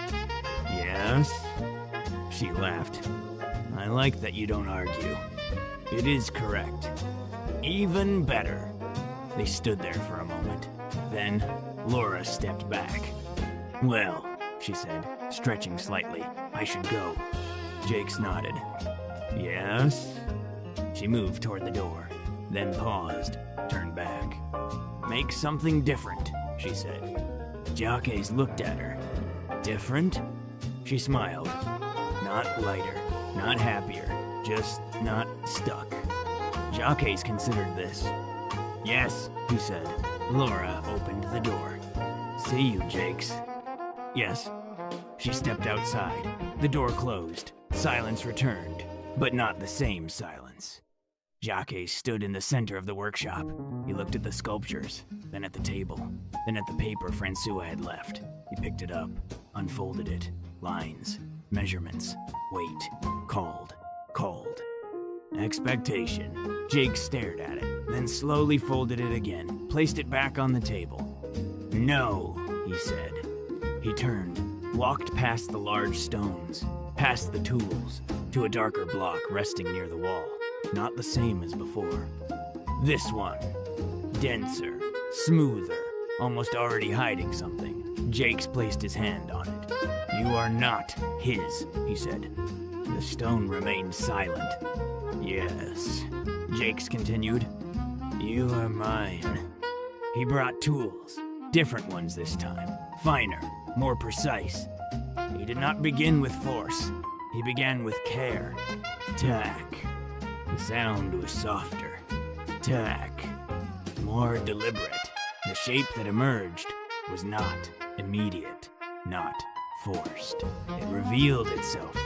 S1: Yes? She laughed. I like that you don't argue. It is correct. Even better. They stood there for a moment. Then, Laura stepped back. Well, she said, stretching slightly, I should go. Jakes nodded. Yes? She moved toward the door, then paused, turned back. Make something different, she said. Jacques looked at her. Different? She smiled. Not lighter, not happier, just not stuck. Jacques considered this. Yes, he said. Laura opened the door. See you, Jakes. Yes, She stepped outside. The door closed. Silence returned, but not the same silence. Jacques stood in the center of the workshop. He looked at the sculptures, then at the table, then at the paper Francois had left. He picked it up, unfolded it. Lines, measurements, weight, called. Expectation. Jake stared at it, then slowly folded it again, placed it back on the table. No, he said. He turned, walked past the large stones, past the tools, to a darker block resting near the wall. Not the same as before. This one. Denser, smoother, almost already hiding something. Jakes placed his hand on it. You are not his, he said. The stone remained silent. Yes, Jakes continued. You are mine. He brought tools, different ones this time, finer, more precise. He did not begin with force. He began with care. Tack. The sound was softer. Tack. More deliberate. The shape that emerged was not immediate, not forced. It revealed itself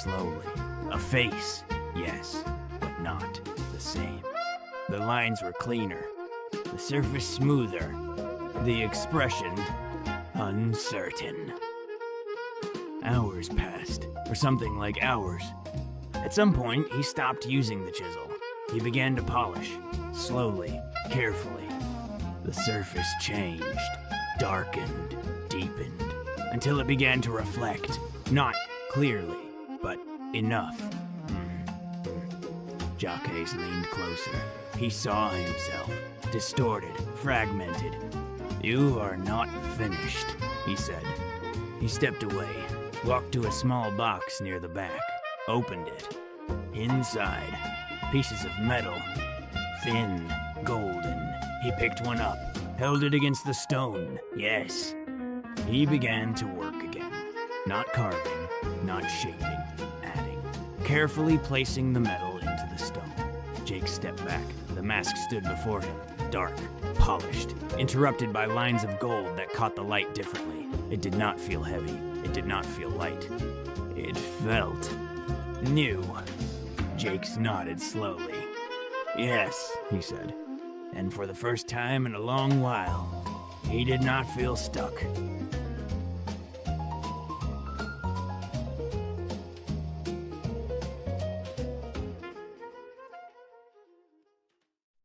S1: slowly. A face, yes, but not the same. The lines were cleaner, the surface smoother, the expression uncertain. Hours passed, or something like hours. At some point, he stopped using the chisel. He began to polish, slowly, carefully. The surface changed, darkened, deepened, until it began to reflect, not clearly, but enough. Jacques leaned closer. He saw himself, distorted, fragmented. You are not finished, he said. He stepped away, walked to a small box near the back, opened it. Inside, pieces of metal, thin, golden. He picked one up, held it against the stone. Yes. He began to work again. Not carving, not shaping, adding. Carefully placing the metal into the stone. Jake stepped back. The mask stood before him, dark, polished, interrupted by lines of gold that caught the light differently. It did not feel heavy. It did not feel light. It felt new. Jakes nodded slowly. Yes, he said. And for the first time in a long while, he did not feel stuck.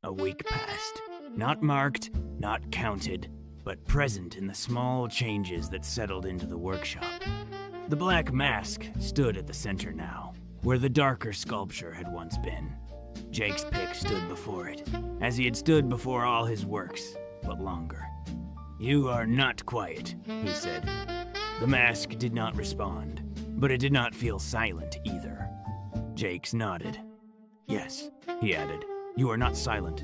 S1: A week passed. Not marked, not counted, but present in the small changes that settled into the workshop. The black mask stood at the center now, where the darker sculpture had once been. Jake's pick stood before it, as he had stood before all his works, but longer. You are not quiet, he said. The mask did not respond, but it did not feel silent either. Jakes nodded. Yes, he added, you are not silent.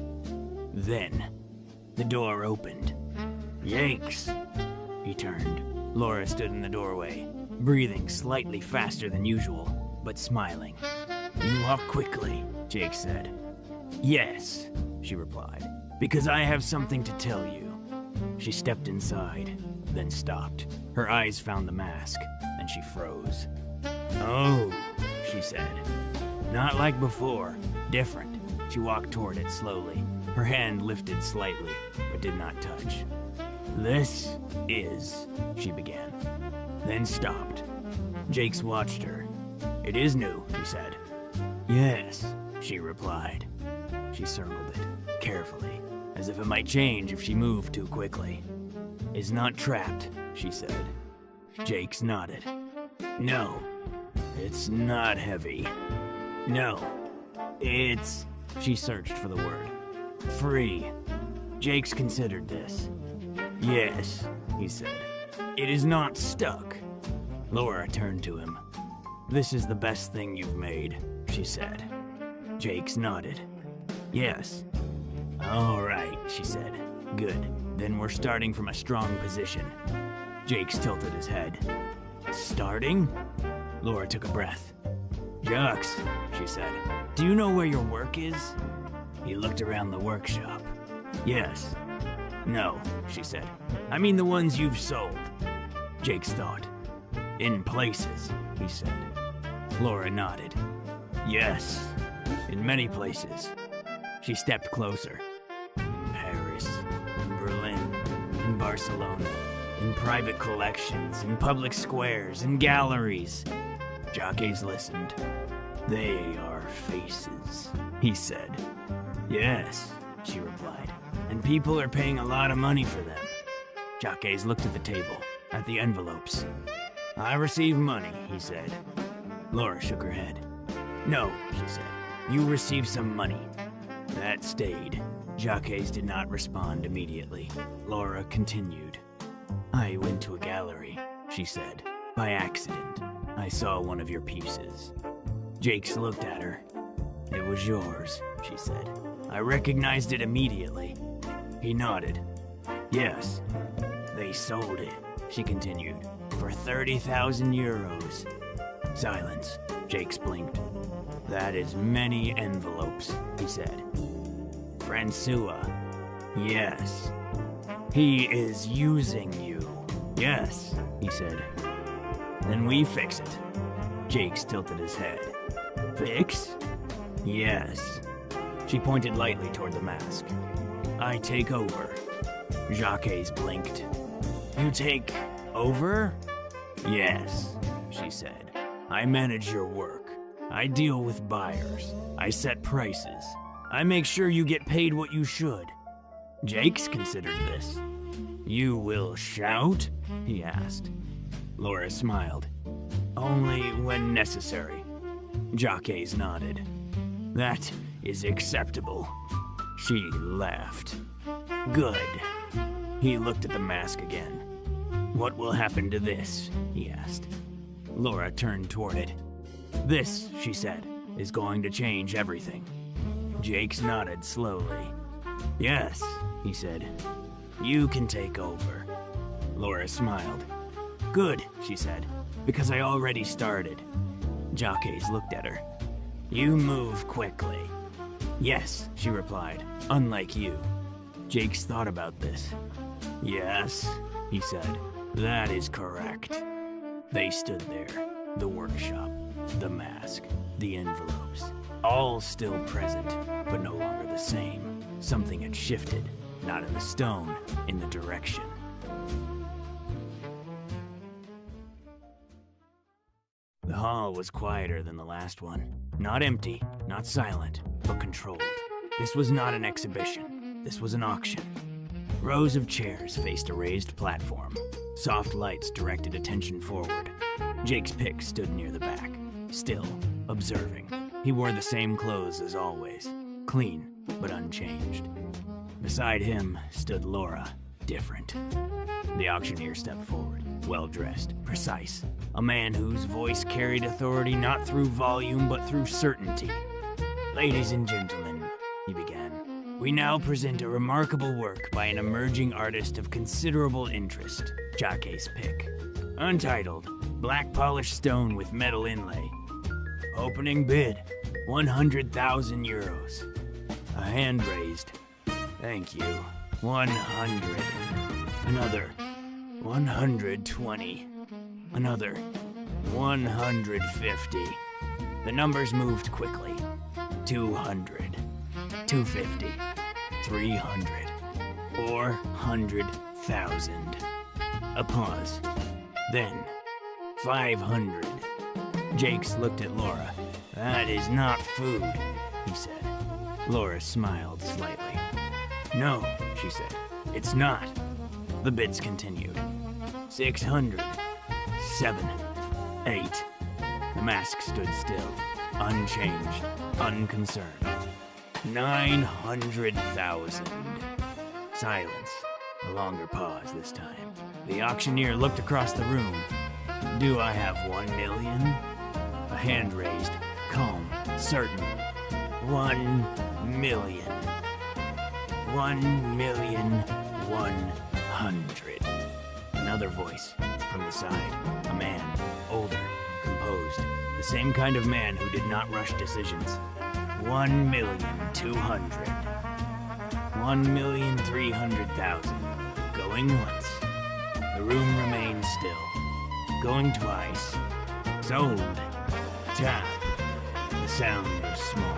S1: Then, the door opened. Jakes! He turned. Laura stood in the doorway, breathing slightly faster than usual, but smiling. You walk quickly, Jake said. Yes, she replied, because I have something to tell you. She stepped inside, then stopped. Her eyes found the mask, and she froze. Oh, she said. Not like before, different. She walked toward it slowly. Her hand lifted slightly, but did not touch. This is, she began, then stopped. Jakes watched her. It is new, he said. Yes, she replied. She circled it, carefully, as if it might change if she moved too quickly. It's not trapped, she said. Jakes nodded. No, it's not heavy. No, it's... She searched for the word. Free. Jakes considered this. Yes, he said. It is not stuck. Laura turned to him. This is the best thing you've made, she said. Jakes nodded. Yes. All right, she said. Good. Then we're starting from a strong position. Jakes tilted his head. Starting? Laura took a breath. Jux, she said, do you know where your work is? He looked around the workshop. Yes. No, she said. I mean the ones you've sold. Jakes thought. In places, he said. Laura nodded. Yes, in many places. She stepped closer. In Paris, in Berlin, in Barcelona, in private collections, in public squares, in galleries. Jockeys listened. They are faces, he said. Yes, she replied, and people are paying a lot of money for them. Jockeys looked at the table, at the envelopes. I receive money, he said. Laura shook her head. No, she said. You receive some money. That stayed. Jockeys did not respond immediately. Laura continued. I went to a gallery, she said. By accident, I saw one of your pieces. Jakes looked at her. It was yours, she said. I recognized it immediately. He nodded. Yes. They sold it, she continued, for 30,000 euros. Silence. Jakes blinked. That is many envelopes, he said. Francois. Yes. He is using you. Yes, he said. Then we fix it. Jakes tilted his head. Fix? Yes. She pointed lightly toward the mask. I take over. Jockeys blinked. You take over? Yes, she said. I manage your work. I deal with buyers. I set prices. I make sure you get paid what you should. Jakes considered this. You will shout? He asked. Laura smiled. Only when necessary. Jockeys nodded. That is acceptable. She laughed. Good. He looked at the mask again. What will happen to this? He asked. Laura turned toward it. This, she said, is going to change everything. Jakes nodded slowly. Yes, he said. You can take over. Laura smiled. Good, she said, because I already started. Jockeys looked at her. You move quickly. Yes, she replied, unlike you. Jakes thought about this. Yes, he said, that is correct. They stood there, the workshop, the mask, the envelopes, all still present, but no longer the same. Something had shifted, not in the stone, in the direction. The hall was quieter than the last one. Not empty, not silent, but controlled. This was not an exhibition. This was an auction. Rows of chairs faced a raised platform. Soft lights directed attention forward. Jake's pick stood near the back, still, observing. He wore the same clothes as always, clean but unchanged. Beside him stood Laura, different. The auctioneer stepped forward, well-dressed, precise. A man whose voice carried authority not through volume but through certainty. Ladies and gentlemen, he began, we now present a remarkable work by an emerging artist of considerable interest, Jockeys pick. Untitled, black polished stone with metal inlay. Opening bid, 100,000 euros. A hand raised. Thank you. 100. Another. 120. Another. 150. The numbers moved quickly. 200. 250. 300. 400,000. A pause. Then, 500. Jakes looked at Laura. That is not food, he said. Laura smiled slightly. No, she said. It's not. The bids continued. 600. 7. 8. The mask stood still, unchanged, unconcerned. 900,000. Silence. A longer pause this time. The auctioneer looked across the room. Do I have 1 million? A hand raised, calm, certain. 1 million. 1,100,000. Another voice from the side. A man, older, composed. The same kind of man who did not rush decisions. 1,200,000. 1,300,000. Going once. The room remained still. going twice. Sold. Tap. The sound was small,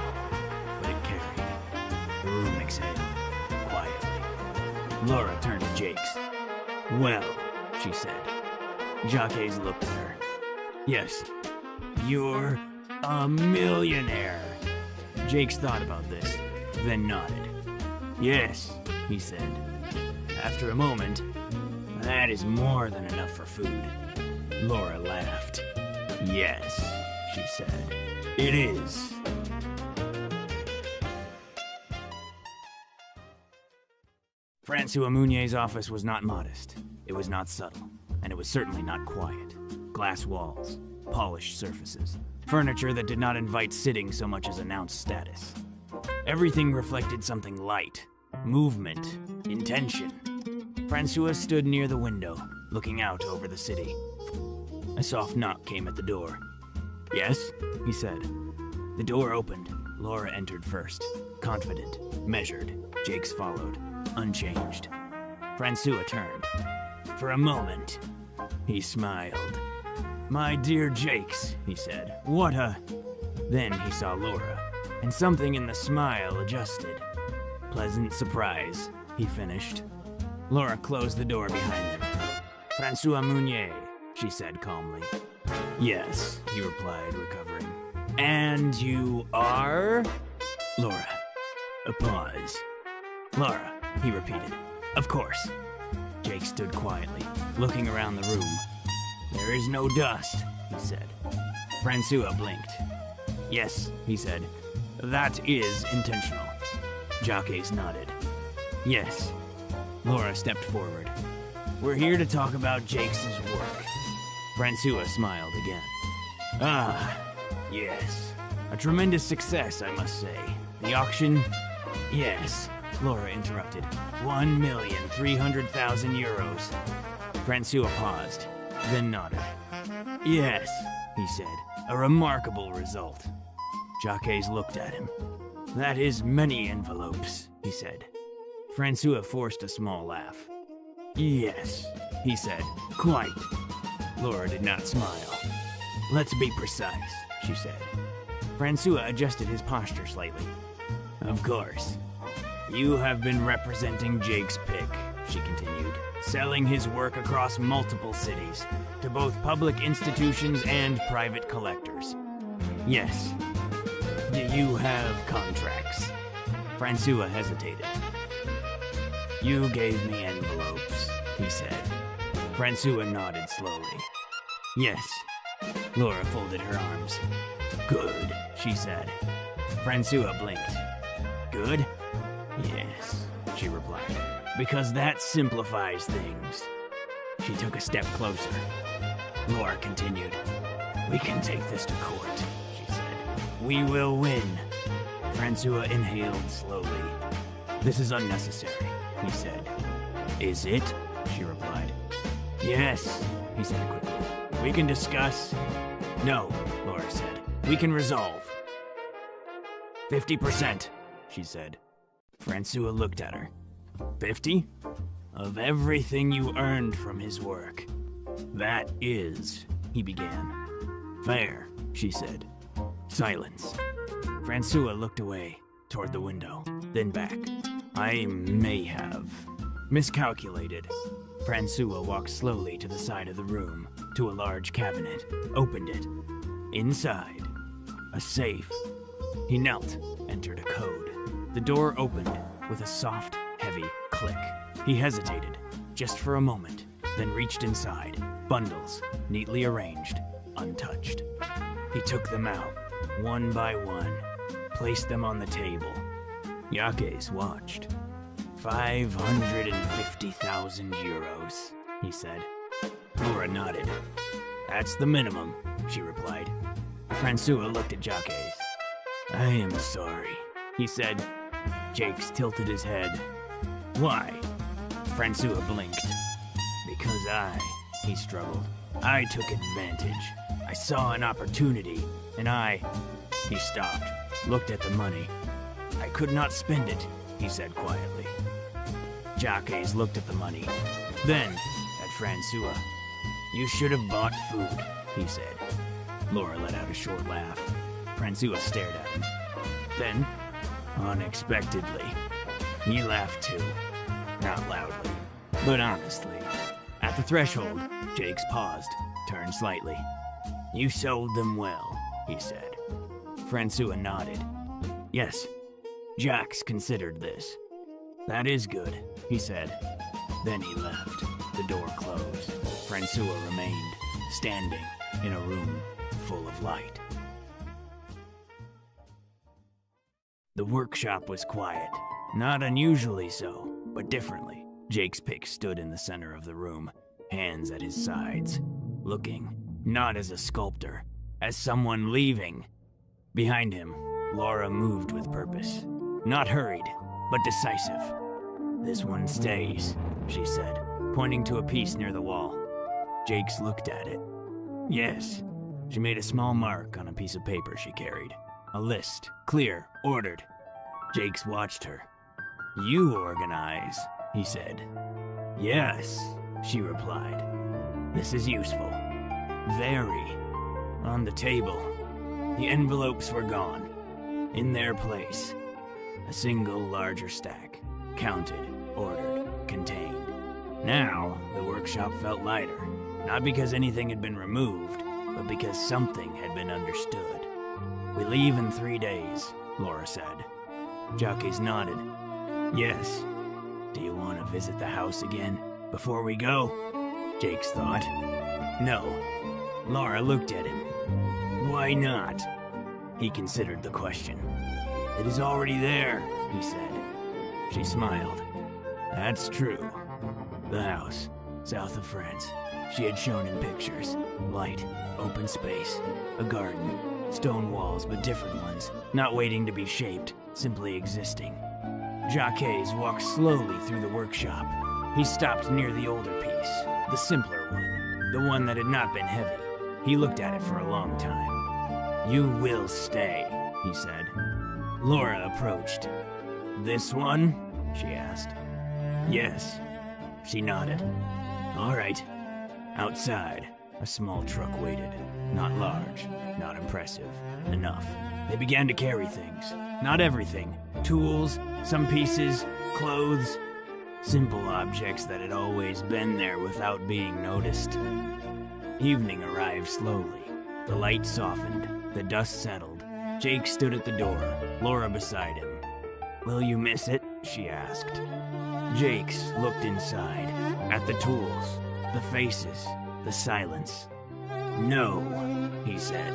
S1: but it carried. The room exhaled, quietly. Laura turned to Jakes. Well, she said. Jacques looked at her. Yes, you're a millionaire. Jakes thought about this, then nodded. Yes, he said. After a moment, that is more than enough for food. Laura laughed. Yes, she said. It is. Francois Mounier's office was not modest. It was not subtle, and it was certainly not quiet. Glass walls, polished surfaces, furniture that did not invite sitting so much as announce status. Everything reflected something light, movement, intention. Francois stood near the window, looking out over the city. A soft knock came at the door. Yes, he said. The door opened. Laura entered first, confident, measured. Jakes followed, unchanged. Francois turned. For a moment, he smiled. My dear Jakes, he said, what a... Then he saw Laura, and something in the smile adjusted. Pleasant surprise, he finished. Laura closed the door behind them. Francois Mounier, she said calmly. Yes, he replied, recovering. And you are? Laura. A pause. Laura, he repeated. Of course. Jake stood quietly, looking around the room. There is no dust, he said. Francois blinked. Yes, he said. That is intentional. Jacques nodded. Yes. Laura stepped forward. We're here to talk about Jakes' work. Francois smiled again. Ah, yes. A tremendous success, I must say. The auction? Yes. Laura interrupted. 1,300,000 euros. Francois paused, then nodded. Yes, he said. A remarkable result. Jacques looked at him. That is many envelopes, he said. Francois forced a small laugh. Yes, he said. Quite. Laura did not smile. Let's be precise, she said. Francois adjusted his posture slightly. Of course. You have been representing Jake's pick, she continued, selling his work across multiple cities, to both public institutions and private collectors. Yes. Do you have contracts? Francois hesitated. You gave me envelopes, he said. Francois nodded slowly. Yes. Laura folded her arms. Good, she said. Francois blinked. Good? Yes, she replied. Because that simplifies things. She took a step closer. Laura continued. We can take this to court, she said. We will win. Francois inhaled slowly. This is unnecessary, he said. Is it? She replied. Yes, he said quickly. We can discuss. No, Laura said. We can resolve. 50%, she said. Francois looked at her. 50? Of everything you earned from his work. That is, he began. Fair, she said. Silence. Francois looked away, toward the window, then back. I may have miscalculated. Francois walked slowly to the side of the room, to a large cabinet, opened it. Inside, a safe. He knelt, entered a code. The door opened with a soft, heavy click. He hesitated, just for a moment, then reached inside, bundles, neatly arranged, untouched. He took them out, one by one, placed them on the table. Jacques watched. 550,000 euros, he said. Laura nodded. That's the minimum, she replied. Francois looked at Jacques. I am sorry, he said. Jakes tilted his head. Why? Francois blinked. Because he struggled. I took advantage. I saw an opportunity, and He stopped, looked at the money. I could not spend it, he said quietly. Jacques looked at the money, then at Francois. You should have bought food, he said. Laura let out a short laugh. Francois stared at him. Then, unexpectedly, he laughed too. Not loudly, but honestly. At the threshold, Jakes paused, turned slightly. You sold them well, he said. Francois nodded. Yes, Jacques considered this. That is good, he said. Then he left. The door closed. Francois remained, standing in a room full of light. The workshop was quiet. Not unusually so, but differently. Jake's pick stood in the center of the room, hands at his sides, looking, not as a sculptor, as someone leaving. Behind him, Laura moved with purpose. Not hurried, but decisive. This one stays, she said, pointing to a piece near the wall. Jakes looked at it. Yes. She made a small mark on a piece of paper she carried. A list, clear, ordered. Jakes watched her. You organize, he said. Yes, she replied. This is useful. Very. On the table. The envelopes were gone. In their place. A single larger stack. Counted, ordered, contained. Now, the workshop felt lighter. Not because anything had been removed, but because something had been understood. We leave in 3 days, Laura said. Jacques nodded. Yes. Do you want to visit the house again before we go? Jakes thought. No. Laura looked at him. Why not? He considered the question. It is already there, he said. She smiled. That's true. The house, south of France. She had shown him pictures. Light, open space, a garden, stone walls but different ones, not waiting to be shaped, simply existing. Jacques walked slowly through the workshop. He stopped near the older piece, the simpler one, the one that had not been heavy. He looked at it for a long time. You will stay, he said. Laura approached. This one? She asked. Yes. She nodded. All right. Outside, a small truck waited. Not large, not impressive. Enough. They began to carry things. Not everything. Tools, some pieces, clothes. Simple objects that had always been there without being noticed. Evening arrived slowly. The light softened. The dust settled. Jake stood at the door, Laura beside him. Will you miss it? She asked. Jakes looked inside, at the tools, the faces, the silence. No, he said.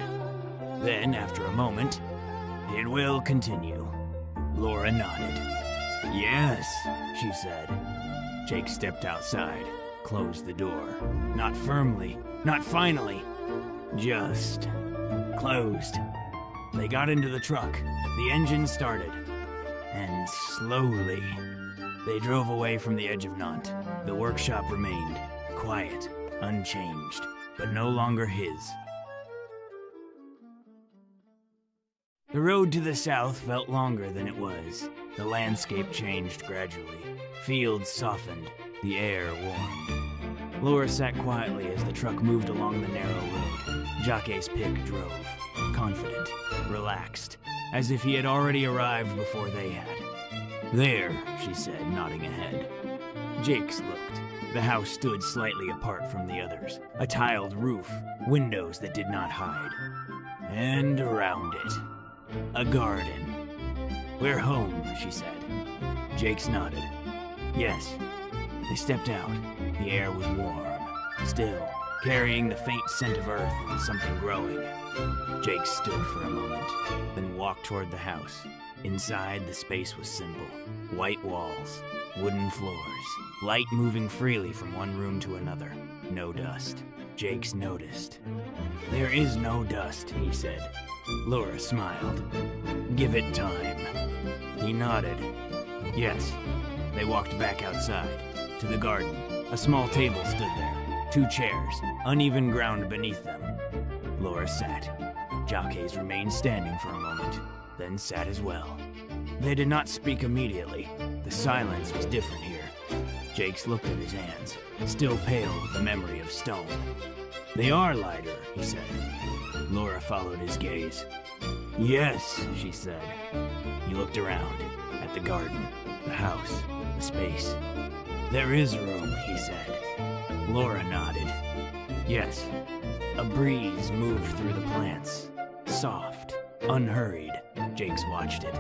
S1: Then, after a moment, it will continue. Laura nodded. Yes, she said. Jake stepped outside, closed the door. Not firmly, not finally. Just closed. They got into the truck. The engine started. And slowly, they drove away from the edge of Nantes. The workshop remained quiet, unchanged, but no longer his. The road to the south felt longer than it was. The landscape changed gradually. Fields softened, the air warmed. Laura sat quietly as the truck moved along the narrow road. Jacques' pick drove, confident, relaxed, as if he had already arrived before they had. There, she said, nodding ahead. Jakes looked. The house stood slightly apart from the others. A tiled roof, windows that did not hide. And around it, a garden. We're home, she said. Jakes nodded. Yes. They stepped out. The air was warm, still, carrying the faint scent of earth and something growing. Jake stood for a moment, then walked toward the house. Inside, the space was simple. White walls, wooden floors, light moving freely from one room to another. No dust. Jakes noticed. There is no dust, he said. Laura smiled. Give it time. He nodded. Yes. They walked back outside, to the garden. A small table stood there. 2 chairs, uneven ground beneath them. Laura sat. Jacques remained standing for a moment, then sat as well. They did not speak immediately. The silence was different here. Jakes looked at his hands, still pale with the memory of stone. "They are lighter," he said. Laura followed his gaze. "Yes," she said. He looked around, at the garden, the house, the space. "There is room," he said. Laura nodded. "Yes." A breeze moved through the plants. Soft, unhurried, Jakes watched it.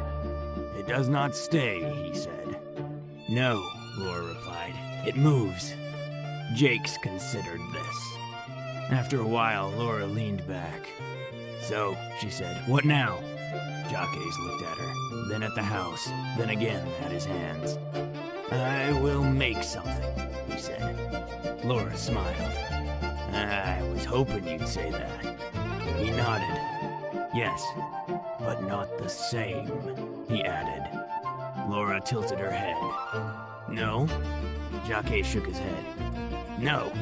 S1: "It does not stay," he said. "No," Laura replied. "It moves." Jakes considered this. After a while, Laura leaned back. "So," she said, "what now?" Jacques looked at her, then at the house, then again at his hands. "I will make something," he said. Laura smiled. "I was hoping you'd say that." He nodded. "Yes, but not the same," he added. Laura tilted her head. "No?" Jacques shook his head. "No."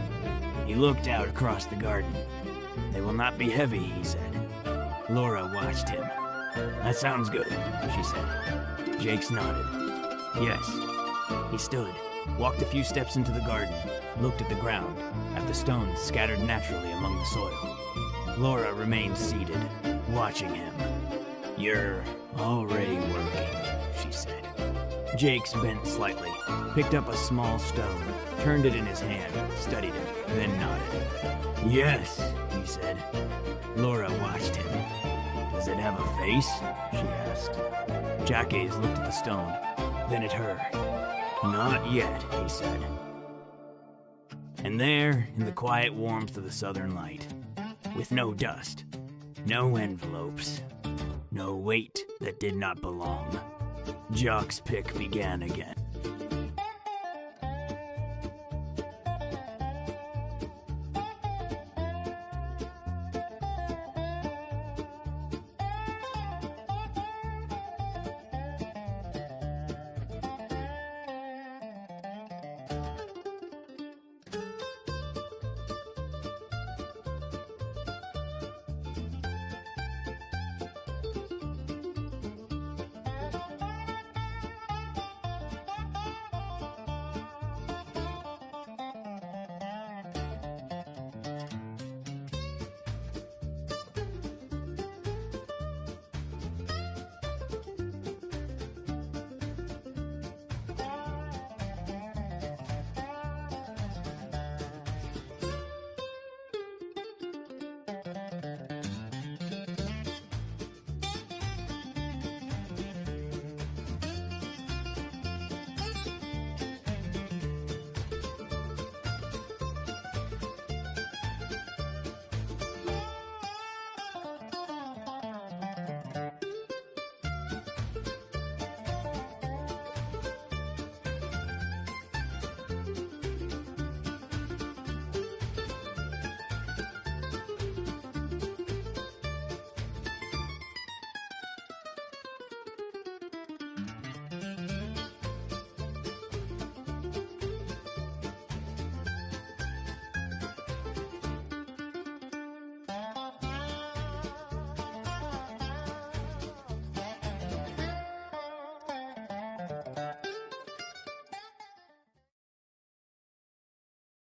S1: He looked out across the garden. "They will not be heavy," he said. Laura watched him. "That sounds good," she said. Jakes nodded. "Yes." He stood, walked a few steps into the garden, looked at the ground, at the stones scattered naturally among the soil. Laura remained seated, watching him. "You're already working," she said. Jakes bent slightly, picked up a small stone, turned it in his hand, studied it, then nodded. "Yes," he said. Laura watched him. "Does it have a face?" she asked. Jacques looked at the stone, then at her. "Not yet," he said. And there, in the quiet warmth of the southern light, with no dust, no envelopes, no weight that did not belong, Jacques' pick began again.